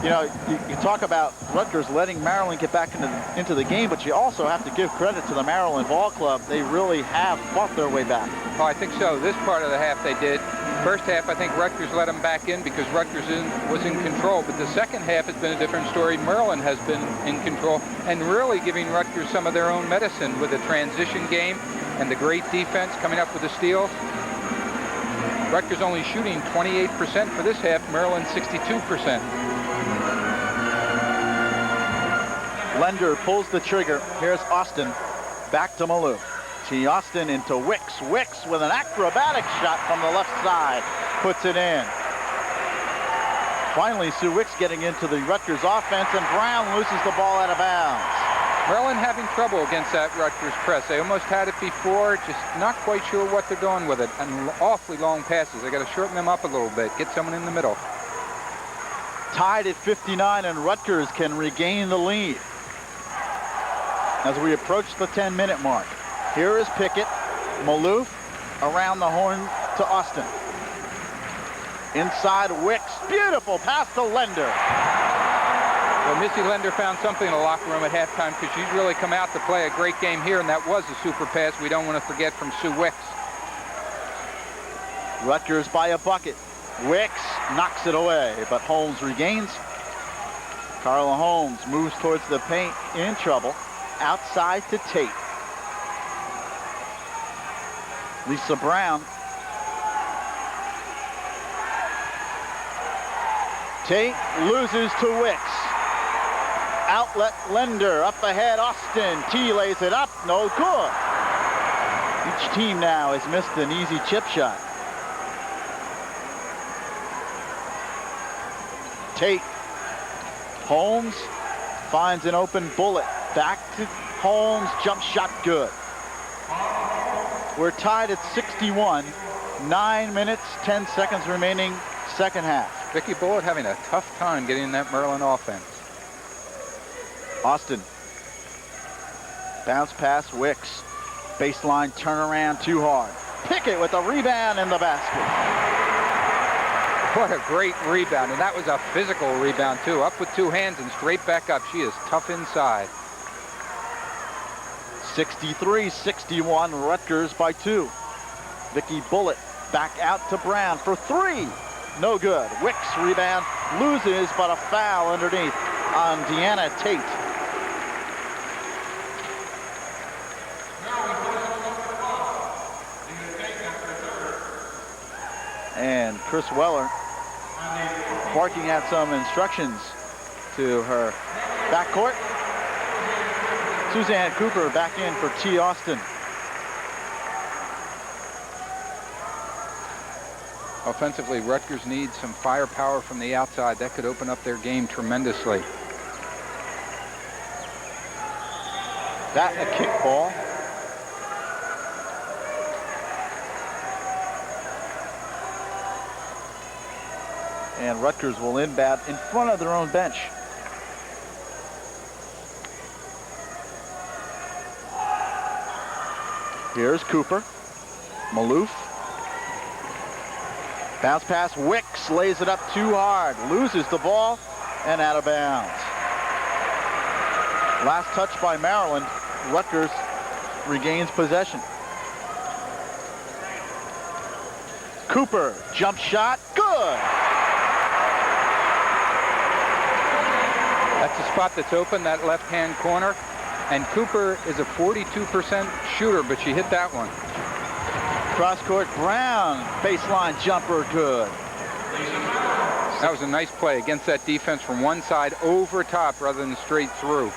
You know, you talk about Rutgers letting Maryland get back into the game, but you also have to give credit to the Maryland Ball Club. They really have fought their way back. Oh, I think so. This part of the half they did. First half, I think Rutgers let them back in because Rutgers was in control. But the second half has been a different story. Maryland has been in control and really giving Rutgers some of their own medicine with the transition game and the great defense coming up with the steals. Rutgers only shooting 28% for this half, Maryland 62%. Lender pulls the trigger. Here's Austin. Back to Malou. T. Austin into Wicks. Wicks with an acrobatic shot from the left side. Puts it in. Finally, Sue Wicks getting into the Rutgers offense, and Brown loses the ball out of bounds. Maryland having trouble against that Rutgers press. They almost had it before, just not quite sure what they're doing with it. And awfully long passes. They got to shorten them up a little bit. Get someone in the middle. Tied at 59, and Rutgers can regain the lead as we approach the 10-minute mark. Here is Pickett. Maloof around the horn to Austin. Inside Wicks. Beautiful pass to Lender. Well, Missy Lender found something in the locker room at halftime, because she's really come out to play a great game here, and that was a super pass we don't want to forget from Sue Wicks. Rutgers by a bucket. Wicks knocks it away, but Holmes regains. Carla Holmes moves towards the paint, in trouble. Outside to Tate. Lisa Brown. Tate loses to Wicks. Outlet Lender up ahead. Austin. T lays it up. No good. Each team now has missed an easy chip shot. Tate. Holmes finds an open bullet. Back to Holmes. Jump shot good. We're tied at 61. 9 minutes, 10 seconds remaining, second half. Vicky Bullitt having a tough time getting in that Maryland offense. Austin. Bounce pass, Wicks. Baseline turnaround, too hard. Pickett with a rebound in the basket. What a great rebound, and that was a physical rebound too. Up with two hands and straight back up. She is tough inside. 63-61, Rutgers by 2. Vicky Bullitt back out to Brown for 3. No good. Wicks rebound, loses, but a foul underneath on Deanna Tate. And Chris Weller barking out some instructions to her backcourt. Suzanne Cooper back in for T. Austin. Offensively, Rutgers needs some firepower from the outside. That could open up their game tremendously. That a kick ball. And Rutgers will inbound in front of their own bench. Here's Cooper. Maloof. Bounce pass. Wicks lays it up too hard. Loses the ball and out of bounds. Last touch by Maryland. Rutgers regains possession. Cooper. Jump shot. Good. That's the spot that's open, that left-hand corner. And Cooper is a 42% shooter, but she hit that one. Cross-court, Brown. Baseline jumper, good. That was a nice play against that defense from one side over top rather than straight through.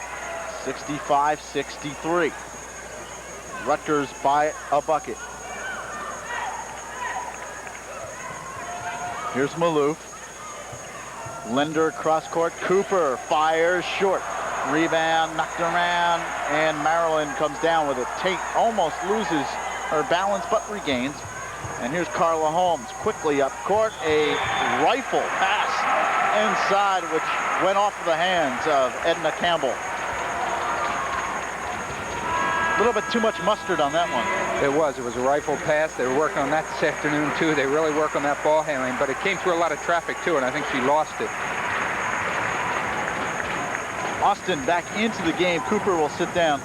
65-63. Rutgers by a bucket. Here's Maloof. Lender cross-court. Cooper fires short. Rebound knocked around, and Maryland comes down with it. Tate almost loses her balance, but regains. And here's Carla Holmes quickly up court. A rifle pass inside, which went off the hands of Edna Campbell. A little bit too much mustard on that one. It was a rifle pass. They were working on that this afternoon too. They really work on that ball handling, but it came through a lot of traffic too, and I think she lost it. Austin back into the game. Cooper will sit down.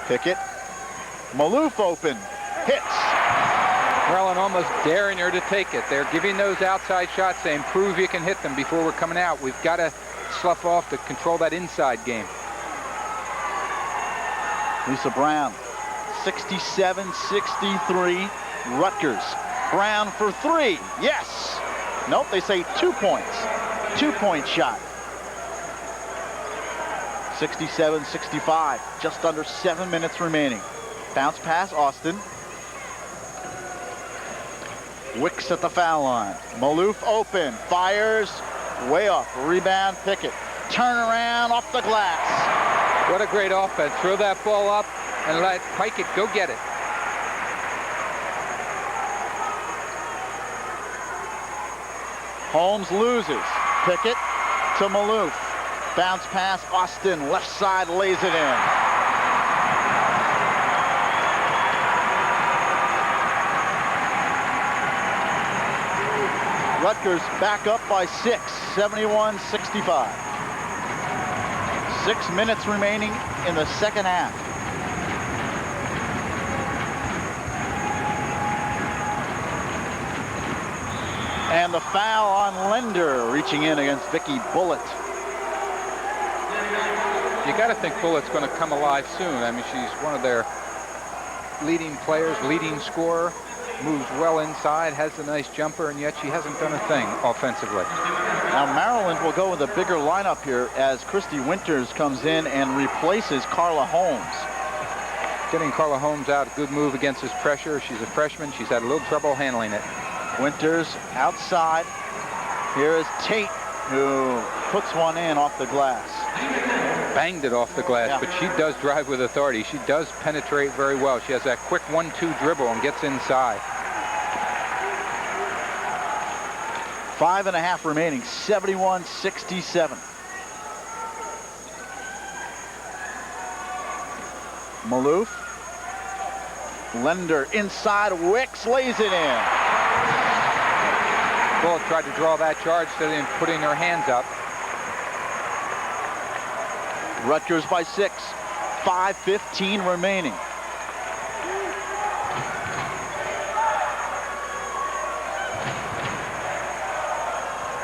Pickett. Maloof open. Hits. Maryland almost daring her to take it. They're giving those outside shots, saying, prove you can hit them before we're coming out. We've got to slough off to control that inside game. Lisa Brown, 67-63, Rutgers. Brown for three. Yes. Nope, they say 2 points. 2-point shot. 67-65, just under 7 minutes remaining. Bounce pass, Austin. Wicks at the foul line. Maloof open, fires, way off. Rebound, Pickett. Turn around, off the glass. What a great offense. Throw that ball up and let Pickett go get it. Holmes loses. Pickett to Maloof. Bounce pass, Austin, left side, lays it in. Rutgers back up by 6, 71-65. 6 minutes remaining in the second half. And the foul on Lender, reaching in against Vicky Bullitt. You got to think Bullitt's going to come alive soon. I mean, she's one of their leading players, leading scorer, moves well inside, has a nice jumper, and yet she hasn't done a thing offensively. Now Maryland will go with a bigger lineup here as Christy Winters comes in and replaces Carla Holmes. Getting Carla Holmes out, good move against this pressure. She's a freshman. She's had a little trouble handling it. Winters outside. Here is Tate, who puts one in off the glass. Banged it off the glass, yeah. But she does drive with authority. She does penetrate very well. She has that quick 1-2 dribble and gets inside. 5.5 remaining, 71-67. Maloof. Lender inside, Wicks lays it in. Bullitt tried to draw that charge instead of putting her hands up. Rutgers by 6, 5:15 remaining.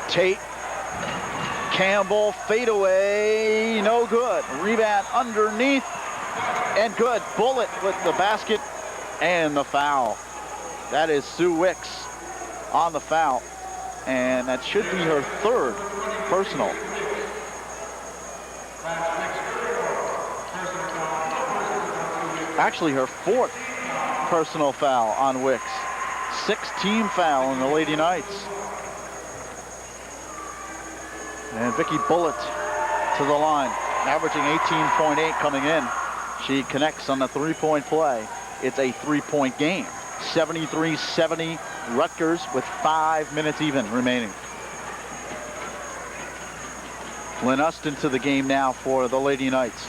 Tate, Campbell, fadeaway, no good. Rebound underneath, and good. Bullitt with the basket and the foul. That is Sue Wicks on the foul, and that should be her third personal. Actually, her fourth personal foul on Wicks. 6-team foul on the Lady Knights. And Vicky Bullitt to the line, averaging 18.8 coming in. She connects on the three-point play. It's a three-point game. 73-70 Rutgers with 5 minutes even remaining. Lynn Uston to the game now for the Lady Knights.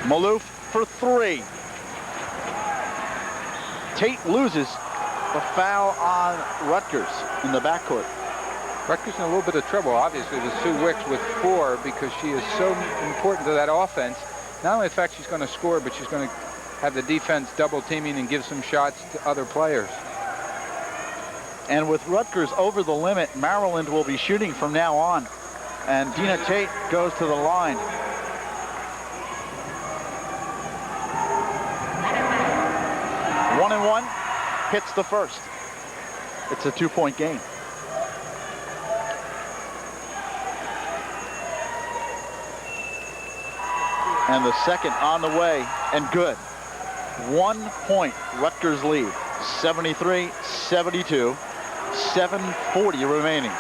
Maloof for three. Tate loses the foul on Rutgers in the backcourt. Rutgers in a little bit of trouble, obviously, with Sue Wicks with 4 because she is so important to that offense. Not only the fact she's going to score, but she's going to have the defense double teaming and give some shots to other players. And with Rutgers over the limit, Maryland will be shooting from now on. And Dina Tate goes to the line. One and one, hits the first. It's a 2-point game. And the second on the way, and good. 1 point, Rutgers lead, 73-72, 7:40 remaining.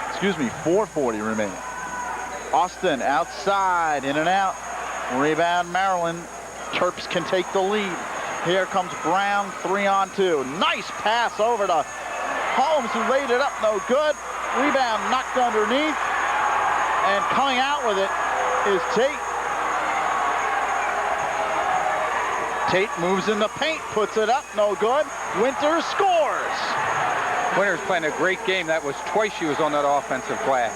Excuse me, 4:40 remaining. Austin outside, in and out. Rebound Maryland. Terps can take the lead. Here comes Brown, 3-on-2. Nice pass over to Holmes, who laid it up, no good. Rebound knocked underneath, and coming out with it is Tate. Tate moves in the paint, puts it up, no good. Winters scores. Winters playing a great game. That was twice she was on that offensive glass.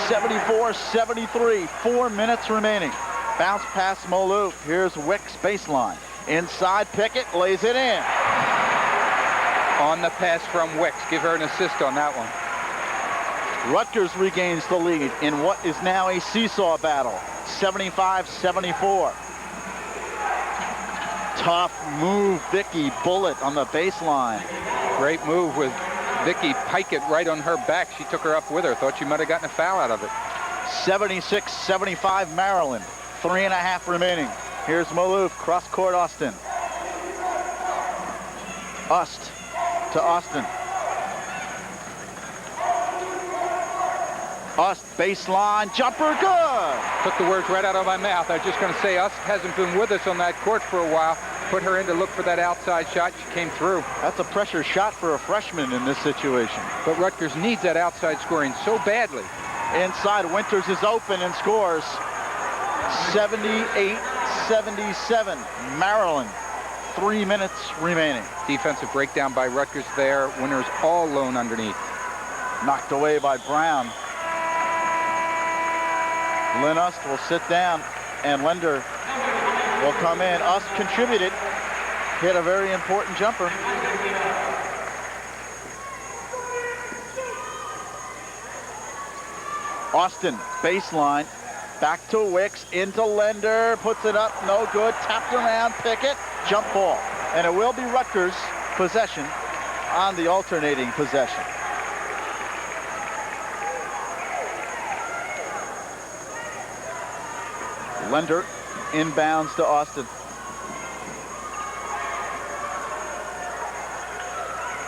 74-73, 4 minutes remaining. Bounce pass Maloof. Here's Wicks baseline. Inside, Pickett lays it in. On the pass from Wicks. Give her an assist on that one. Rutgers regains the lead in what is now a seesaw battle, 75-74. Tough move, Vicky Bullet on the baseline. Great move with Vicky Pikett right on her back. She took her up with her. Thought she might have gotten a foul out of it. 76-75 Maryland. 3.5 remaining. Here's Maloof, cross court Austin. Ust to Austin. Ust, baseline, jumper, good! Took the words right out of my mouth. I was just going to say, Ust hasn't been with us on that court for a while. Put her in to look for that outside shot. She came through. That's a pressure shot for a freshman in this situation. But Rutgers needs that outside scoring so badly. Inside, Winters is open and scores. 78-77, Maryland. 3 minutes remaining. Defensive breakdown by Rutgers there. Winters all alone underneath. Knocked away by Brown. Lynn Ust will sit down, and Lender will come in. Ust contributed, hit a very important jumper. Austin, baseline, back to Wicks, into Lender, puts it up, no good, tapped around, Pickett, jump ball. And it will be Rutgers' possession on the alternating possession. Lender inbounds to Austin.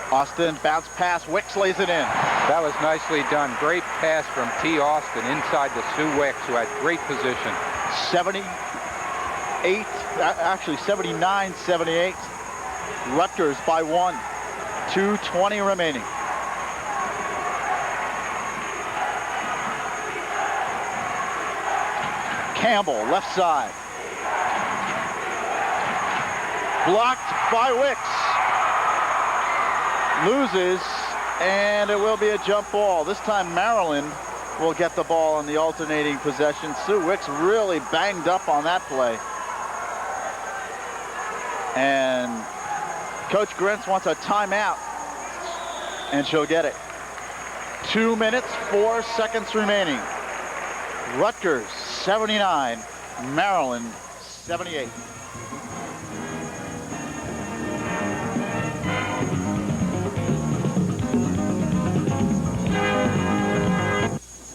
Austin, bounce pass, Wicks lays it in. That was nicely done. Great pass from T. Austin inside to Sue Wicks, who had great position. 79-78. Rutgers by 1. 2:20 remaining. Campbell, left side. Blocked by Wicks. Loses, and it will be a jump ball. This time Maryland will get the ball on the alternating possession. Sue Wicks really banged up on that play. And Coach Grentz wants a timeout, and she'll get it. 2 minutes, 4 seconds remaining. Rutgers 79, Maryland 78.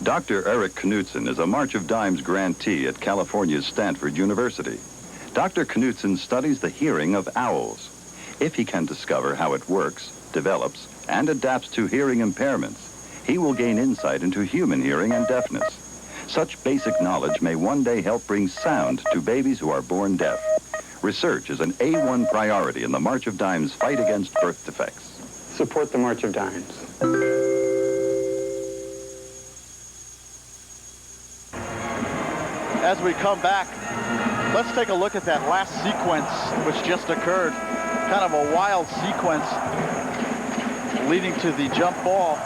Dr. Eric Knudsen is a March of Dimes grantee at California's Stanford University. Dr. Knudsen studies the hearing of owls. If he can discover how it works, develops, and adapts to hearing impairments, he will gain insight into human hearing and deafness. Such basic knowledge may one day help bring sound to babies who are born deaf. Research is an A1 priority in the March of Dimes fight against birth defects. Support the March of Dimes. As we come back, let's take a look at that last sequence which just occurred. Kind of a wild sequence leading to the jump ball.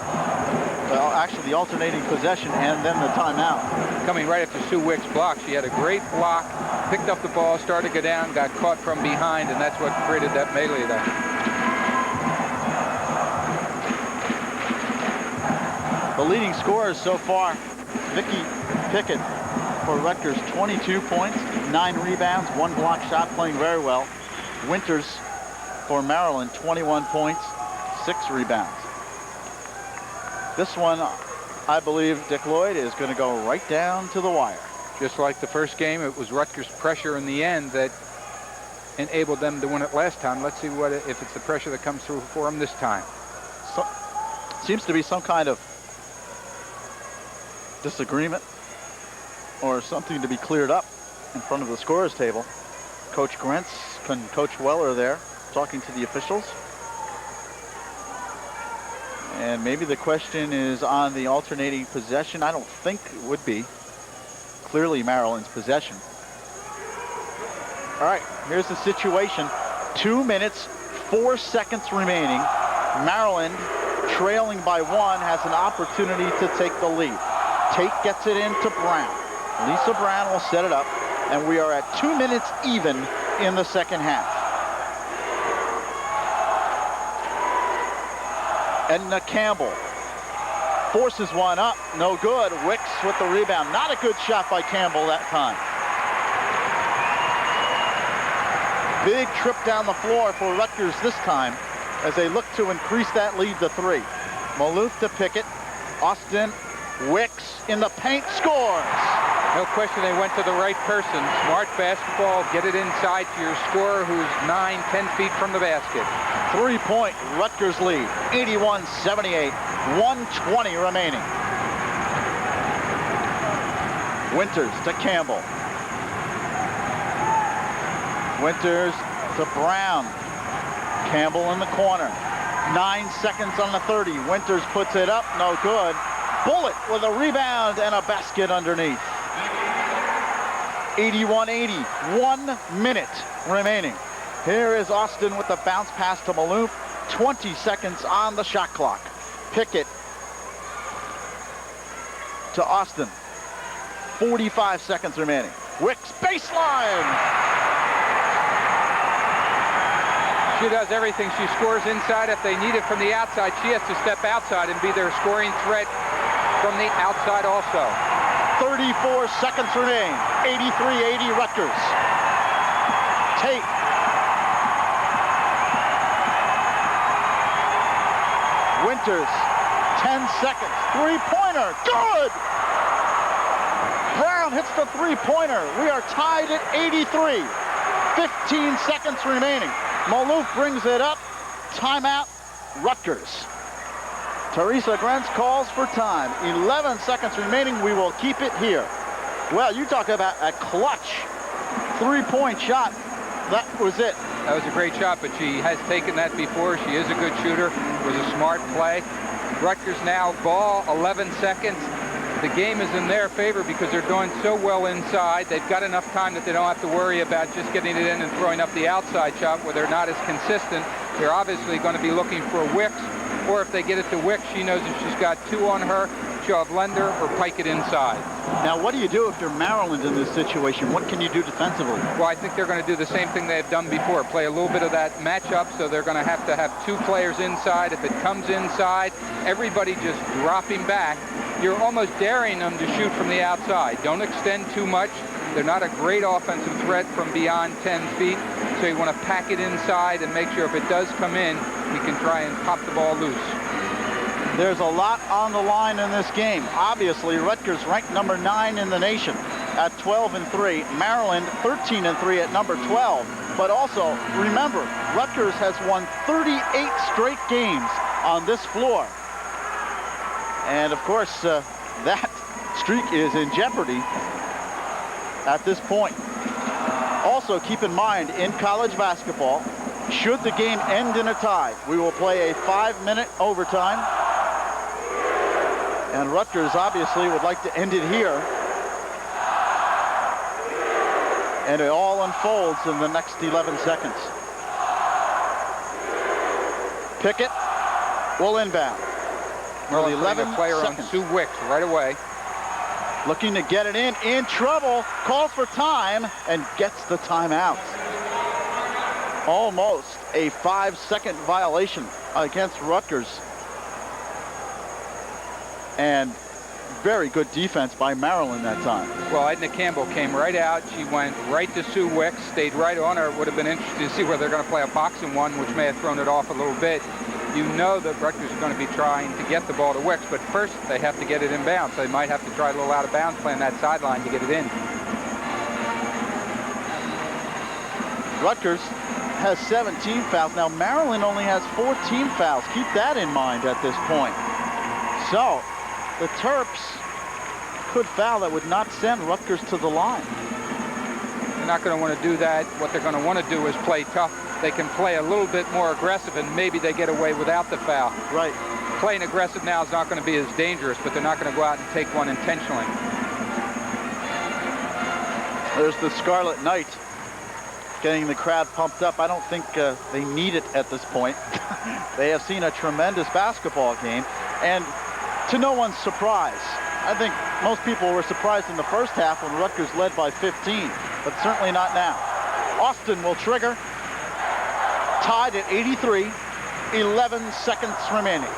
Well, actually the alternating possession and then the timeout. Coming right after Sue Wicks' block, she had a great block, picked up the ball, started to go down, got caught from behind, and that's what created that melee there. The leading scorers so far, Vicky Pickett for Rutgers, 22 points, 9 rebounds, 1 block shot, playing very well. Winters for Maryland, 21 points, 6 rebounds. This one, I believe, Dick Lloyd, is going to go right down to the wire. Just like the first game, it was Rutgers' pressure in the end that enabled them to win it last time. Let's see if it's the pressure that comes through for them this time. So, seems to be some kind of disagreement or something to be cleared up in front of the scorers table. Coach Grentz and Coach Weller there talking to the officials. And maybe the question is on the alternating possession. I don't think it would be. Clearly Maryland's possession. All right, here's the situation. 2 minutes, 4 seconds remaining. Maryland, trailing by 1, has an opportunity to take the lead. Tate gets it into Brown. Lisa Brown will set it up, and we are at 2 minutes even in the second half. Edna Campbell forces one up, no good. Wicks with the rebound. Not a good shot by Campbell that time. Big trip down the floor for Rutgers this time as they look to increase that lead to 3. Maloof to Pickett. Austin, Wicks in the paint, scores. No question they went to the right person. Smart basketball, get it inside to your scorer who's 9-10 feet from the basket. 3-point Rutgers lead, 81-78, 1:20 remaining. Winters to Campbell. Winters to Brown. Campbell in the corner. 9 seconds on the 30. Winters puts it up, no good. Bullet with a rebound and a basket underneath. 81-80, 1 minute remaining. Here is Austin with the bounce pass to Maloof. 20 seconds on the shot clock. Pickett to Austin. 45 seconds remaining. Wicks baseline. She does everything. She scores inside. If they need it from the outside, she has to step outside and be their scoring threat from the outside also. 34 seconds remain. 83-80 Rutgers. Tate. Winters, 10 seconds. Three-pointer, good! Brown hits the three-pointer. We are tied at 83. 15 seconds remaining. Maloof brings it up. Timeout, Rutgers. Teresa Grentz calls for time. 11 seconds remaining. We will keep it here. Well, you talk about a clutch three-point shot. That was it. That was a great shot, but she has taken that before. She is a good shooter. It was a smart play. Rutgers now ball, 11 seconds. The game is in their favor because they're doing so well inside. They've got enough time that they don't have to worry about just getting it in and throwing up the outside shot where they're not as consistent. They're obviously going to be looking for Wicks, or if they get it to Wicks, she knows if she's got 2 on her, she'll have Lender or pike it inside. Now, what do you do if you're Maryland in this situation? What can you do defensively? Well, I think they're going to do the same thing they've done before, play a little bit of that matchup, so they're going to have 2 players inside. If it comes inside, everybody just dropping back. You're almost daring them to shoot from the outside. Don't extend too much. They're not a great offensive threat from beyond 10 feet, so you want to pack it inside and make sure if it does come in, you can try and pop the ball loose. There's a lot on the line in this game. Obviously, Rutgers ranked number 9 in the nation at 12-3. Maryland 13-3 at number 12. But also, remember, Rutgers has won 38 straight games on this floor. And of course, that streak is in jeopardy at this point. Also, keep in mind, in college basketball, should the game end in a tie, we will play a 5-minute overtime. And Rutgers obviously would like to end it here. And it all unfolds in the next 11 seconds. Pickett will inbound. Well, 11 player seconds. On Sue Wicks right away. Looking to get it in trouble, calls for time, and gets the timeout. Almost a 5-second violation against Rutgers. And very good defense by Maryland that time. Well, Edna Campbell came right out. She went right to Sue Wicks, stayed right on her. It would have been interesting to see whether they're going to play a boxing one, which may have thrown it off a little bit. You know that Rutgers is going to be trying to get the ball to Wicks, but first they have to get it in bounds. So they might have to try a little out of bounds play on that sideline to get it in. Rutgers has 17 fouls. Now Maryland only has 14 fouls. Keep that in mind at this point. So the Terps could foul that would not send Rutgers to the line. They're not going to want to do that. What they're going to want to do is play tough. They can play a little bit more aggressive, and maybe they get away without the foul. Right. Playing aggressive now is not going to be as dangerous, but they're not going to go out and take one intentionally. There's the Scarlet Knight getting the crowd pumped up. I don't think they need it at this point. They have seen a tremendous basketball game, and to no one's surprise, I think most people were surprised in the first half when Rutgers led by 15, but certainly not now. Austin will trigger. Tied at 83, 11 seconds remaining.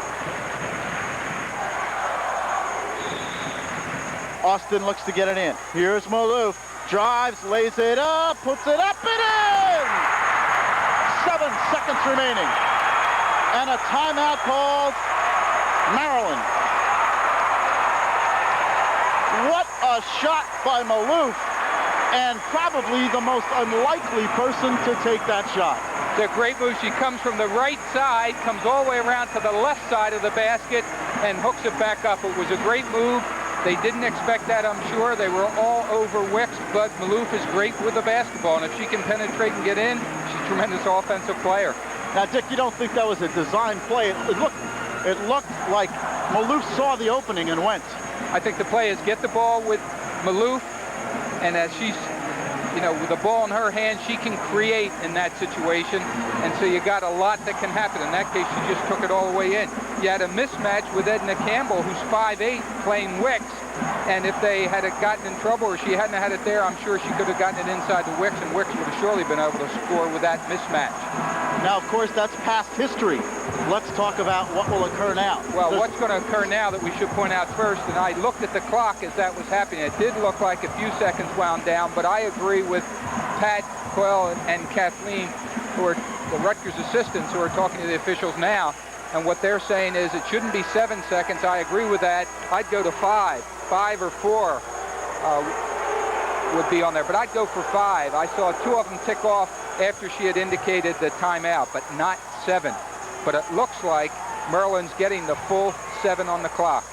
Austin looks to get it in. Here's Maloof. Drives, lays it up, puts it up and in! 7 seconds remaining. And a timeout called Maryland. What a shot by Maloof, and probably the most unlikely person to take that shot. It's a great move. She comes from the right side, comes all the way around to the left side of the basket, and hooks it back up. It was a great move. They didn't expect that, I'm sure. They were all over Wicks, but Maloof is great with the basketball, and if she can penetrate and get in, she's a tremendous offensive player. Now, Dick, you don't think that was a design play? It looked like Maloof saw the opening and went. I think the play is get the ball with Maloof, and as she's, with the ball in her hand, she can create in that situation, and so you got a lot that can happen. In that case, she just took it all the way in. You had a mismatch with Edna Campbell, who's 5'8", playing Wicks, and if they had gotten in trouble or she hadn't had it there, I'm sure she could have gotten it inside the Wicks, and Wicks would have surely been able to score with that mismatch. Now, of course, that's past history. Let's talk about what will occur now. Well, what's going to occur now that we should point out first, and I looked at the clock as that was happening. It did look like a few seconds wound down, but I agree with Pat, Quell, and Kathleen, who are the Rutgers assistants who are talking to the officials now, and what they're saying is it shouldn't be 7 seconds. I agree with that. I'd go to 5. 5 or 4 would be on there, but I'd go for 5. I saw 2 of them tick off after she had indicated the timeout, but not 7. But it looks like Maryland's getting the full 7 on the clock.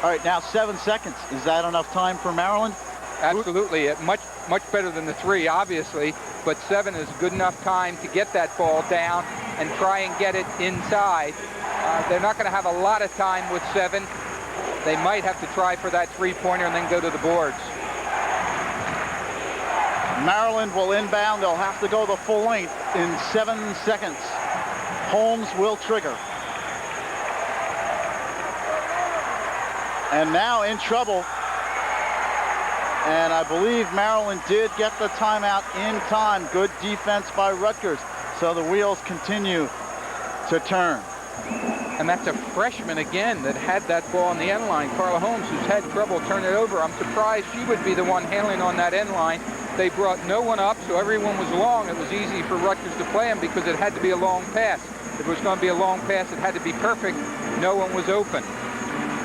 All right, now 7 seconds. Is that enough time for Maryland? Absolutely. Much better than the 3, obviously, but 7 is good enough time to get that ball down and try and get it inside. They're not going to have a lot of time with 7. They might have to try for that 3-pointer and then go to the boards. Maryland will inbound. They'll have to go the full length in 7 seconds. Holmes will trigger. And now in trouble. And I believe Maryland did get the timeout in time. Good defense by Rutgers. So the wheels continue to turn. And that's a freshman again that had that ball on the end line. Carla Holmes, who's had trouble turning it over. I'm surprised she would be the one handling on that end line. They brought no one up, so everyone was long. It was easy for Rutgers to play them because it had to be a long pass. If it was going to be a long pass, it had to be perfect. No one was open.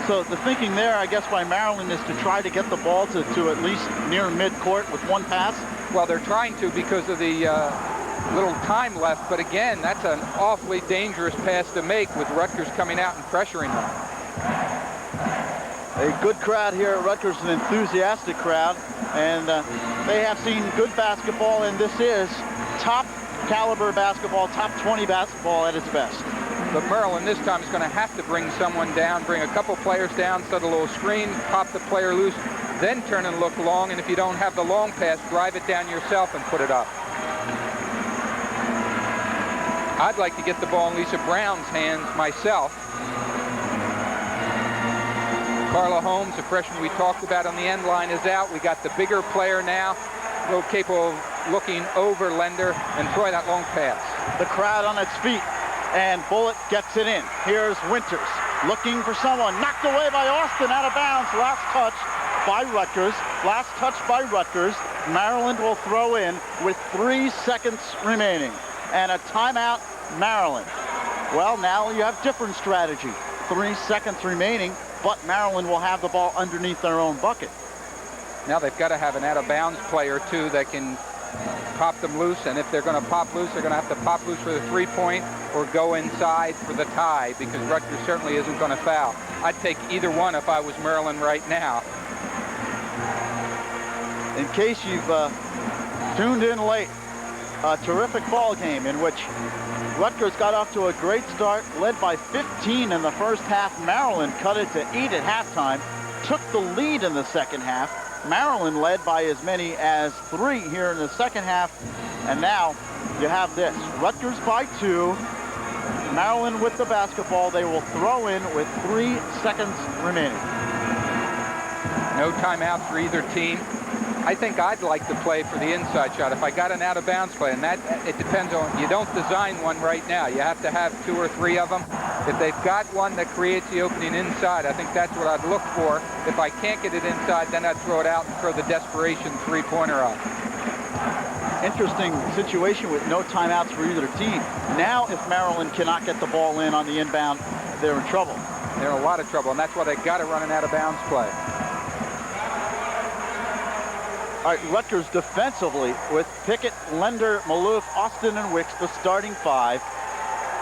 So the thinking there, I guess, by Maryland is to try to get the ball to at least near midcourt with 1 pass? Well, they're trying to because of the little time left. But again, that's an awfully dangerous pass to make with Rutgers coming out and pressuring them. A good crowd here at Rutgers, an enthusiastic crowd. And they have seen good basketball, and this is top caliber basketball, top 20 basketball at its best. But Maryland this time is going to have to bring someone down, bring a couple players down, set a little screen, pop the player loose, then turn and look long, and if you don't have the long pass, drive it down yourself and put it up. I'd like to get the ball in Lisa Brown's hands myself. Carla Holmes, the freshman we talked about on the end line, is out. We got the bigger player now, a little capable of looking over Lender and throwing that long pass. The crowd on its feet. And Bullitt gets it in. Here's Winters looking for someone. Knocked away by Austin, out of bounds. Last touch by Rutgers. Last touch by Rutgers. Maryland will throw in with 3 seconds remaining. And a timeout, Maryland. Well, now you have different strategy. 3 seconds remaining, but Maryland will have the ball underneath their own bucket. Now they've got to have an out-of-bounds player, too, that can pop them loose, and if they're going to pop loose, they're going to have to pop loose for the 3-point or go inside for the tie, because Rutgers certainly isn't going to foul. I'd take either one if I was Maryland right now. In case you've tuned in late, a terrific ball game in which Rutgers got off to a great start, led by 15 in the first half. Maryland cut it to 8 at halftime, took the lead in the second half. Maryland led by as many as 3 here in the second half. And now you have this. Rutgers by 2. Maryland with the basketball. They will throw in with 3 seconds remaining. No timeout for either team. I think I'd like to play for the inside shot if I got an out-of-bounds play, and that it depends on, you don't design one right now. You have to have 2 or 3 of them. If they've got one that creates the opening inside, I think that's what I'd look for. If I can't get it inside, then I'd throw it out and throw the desperation 3-pointer out. Interesting situation with no timeouts for either team. Now, if Maryland cannot get the ball in on the inbound, they're in trouble. They're in a lot of trouble, and that's why they've got to run an out-of-bounds play. All right, Rutgers defensively with Pickett, Lender, Maloof, Austin, and Wicks, the starting 5.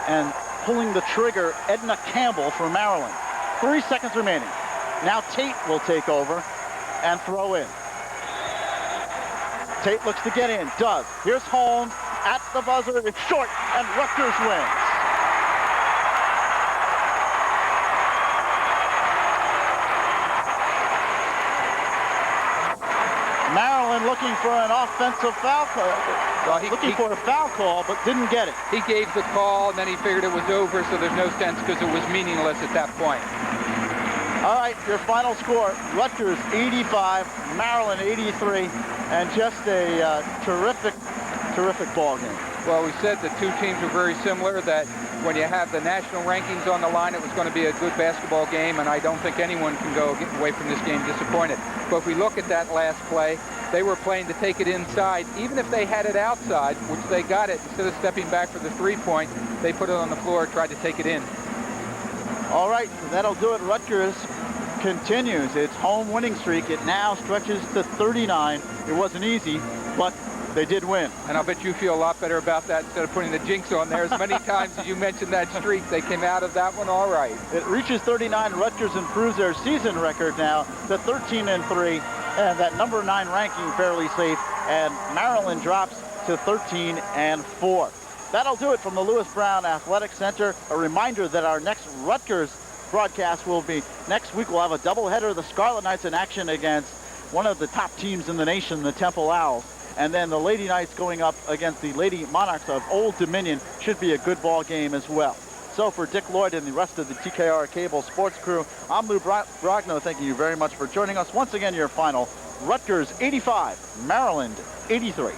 And pulling the trigger, Edna Campbell for Maryland. 3 seconds remaining. Now Tate will take over and throw in. Tate looks to get in, does. Here's Holmes at the buzzer. It's short, and Rutgers wins. Maryland looking for an offensive foul call. Well, looking for a foul call, but didn't get it. He gave the call, and then he figured it was over, so there's no sense because it was meaningless at that point. All right, your final score, Rutgers 85, Maryland 83, and just a terrific ball game. Well, we said the two teams were very similar, that when you have the national rankings on the line, it was going to be a good basketball game, and I don't think anyone can go get away from this game disappointed. But if we look at that last play, they were playing to take it inside. Even if they had it outside, which they got it, instead of stepping back for the 3-point, they put it on the floor, tried to take it in. All right, so that'll do it. Rutgers continues its home winning streak. It now stretches to 39. It wasn't easy, but they did win. And I'll bet you feel a lot better about that instead of putting the jinx on there. As many times as you mentioned that streak, they came out of that one all right. It reaches 39. Rutgers improves their season record now to 13-3, and that number 9 ranking fairly safe, and Maryland drops to 13-4. That'll do it from the Lewis Brown Athletic Center. A reminder that our next Rutgers broadcast will be next week. We'll have a doubleheader. The Scarlet Knights in action against one of the top teams in the nation, the Temple Owls. And then the Lady Knights going up against the Lady Monarchs of Old Dominion. Should be a good ball game as well. So for Dick Lloyd and the rest of the TKR Cable Sports crew, I'm Lou Brogno. Thank you very much for joining us. Once again, your final, Rutgers 85, Maryland 83.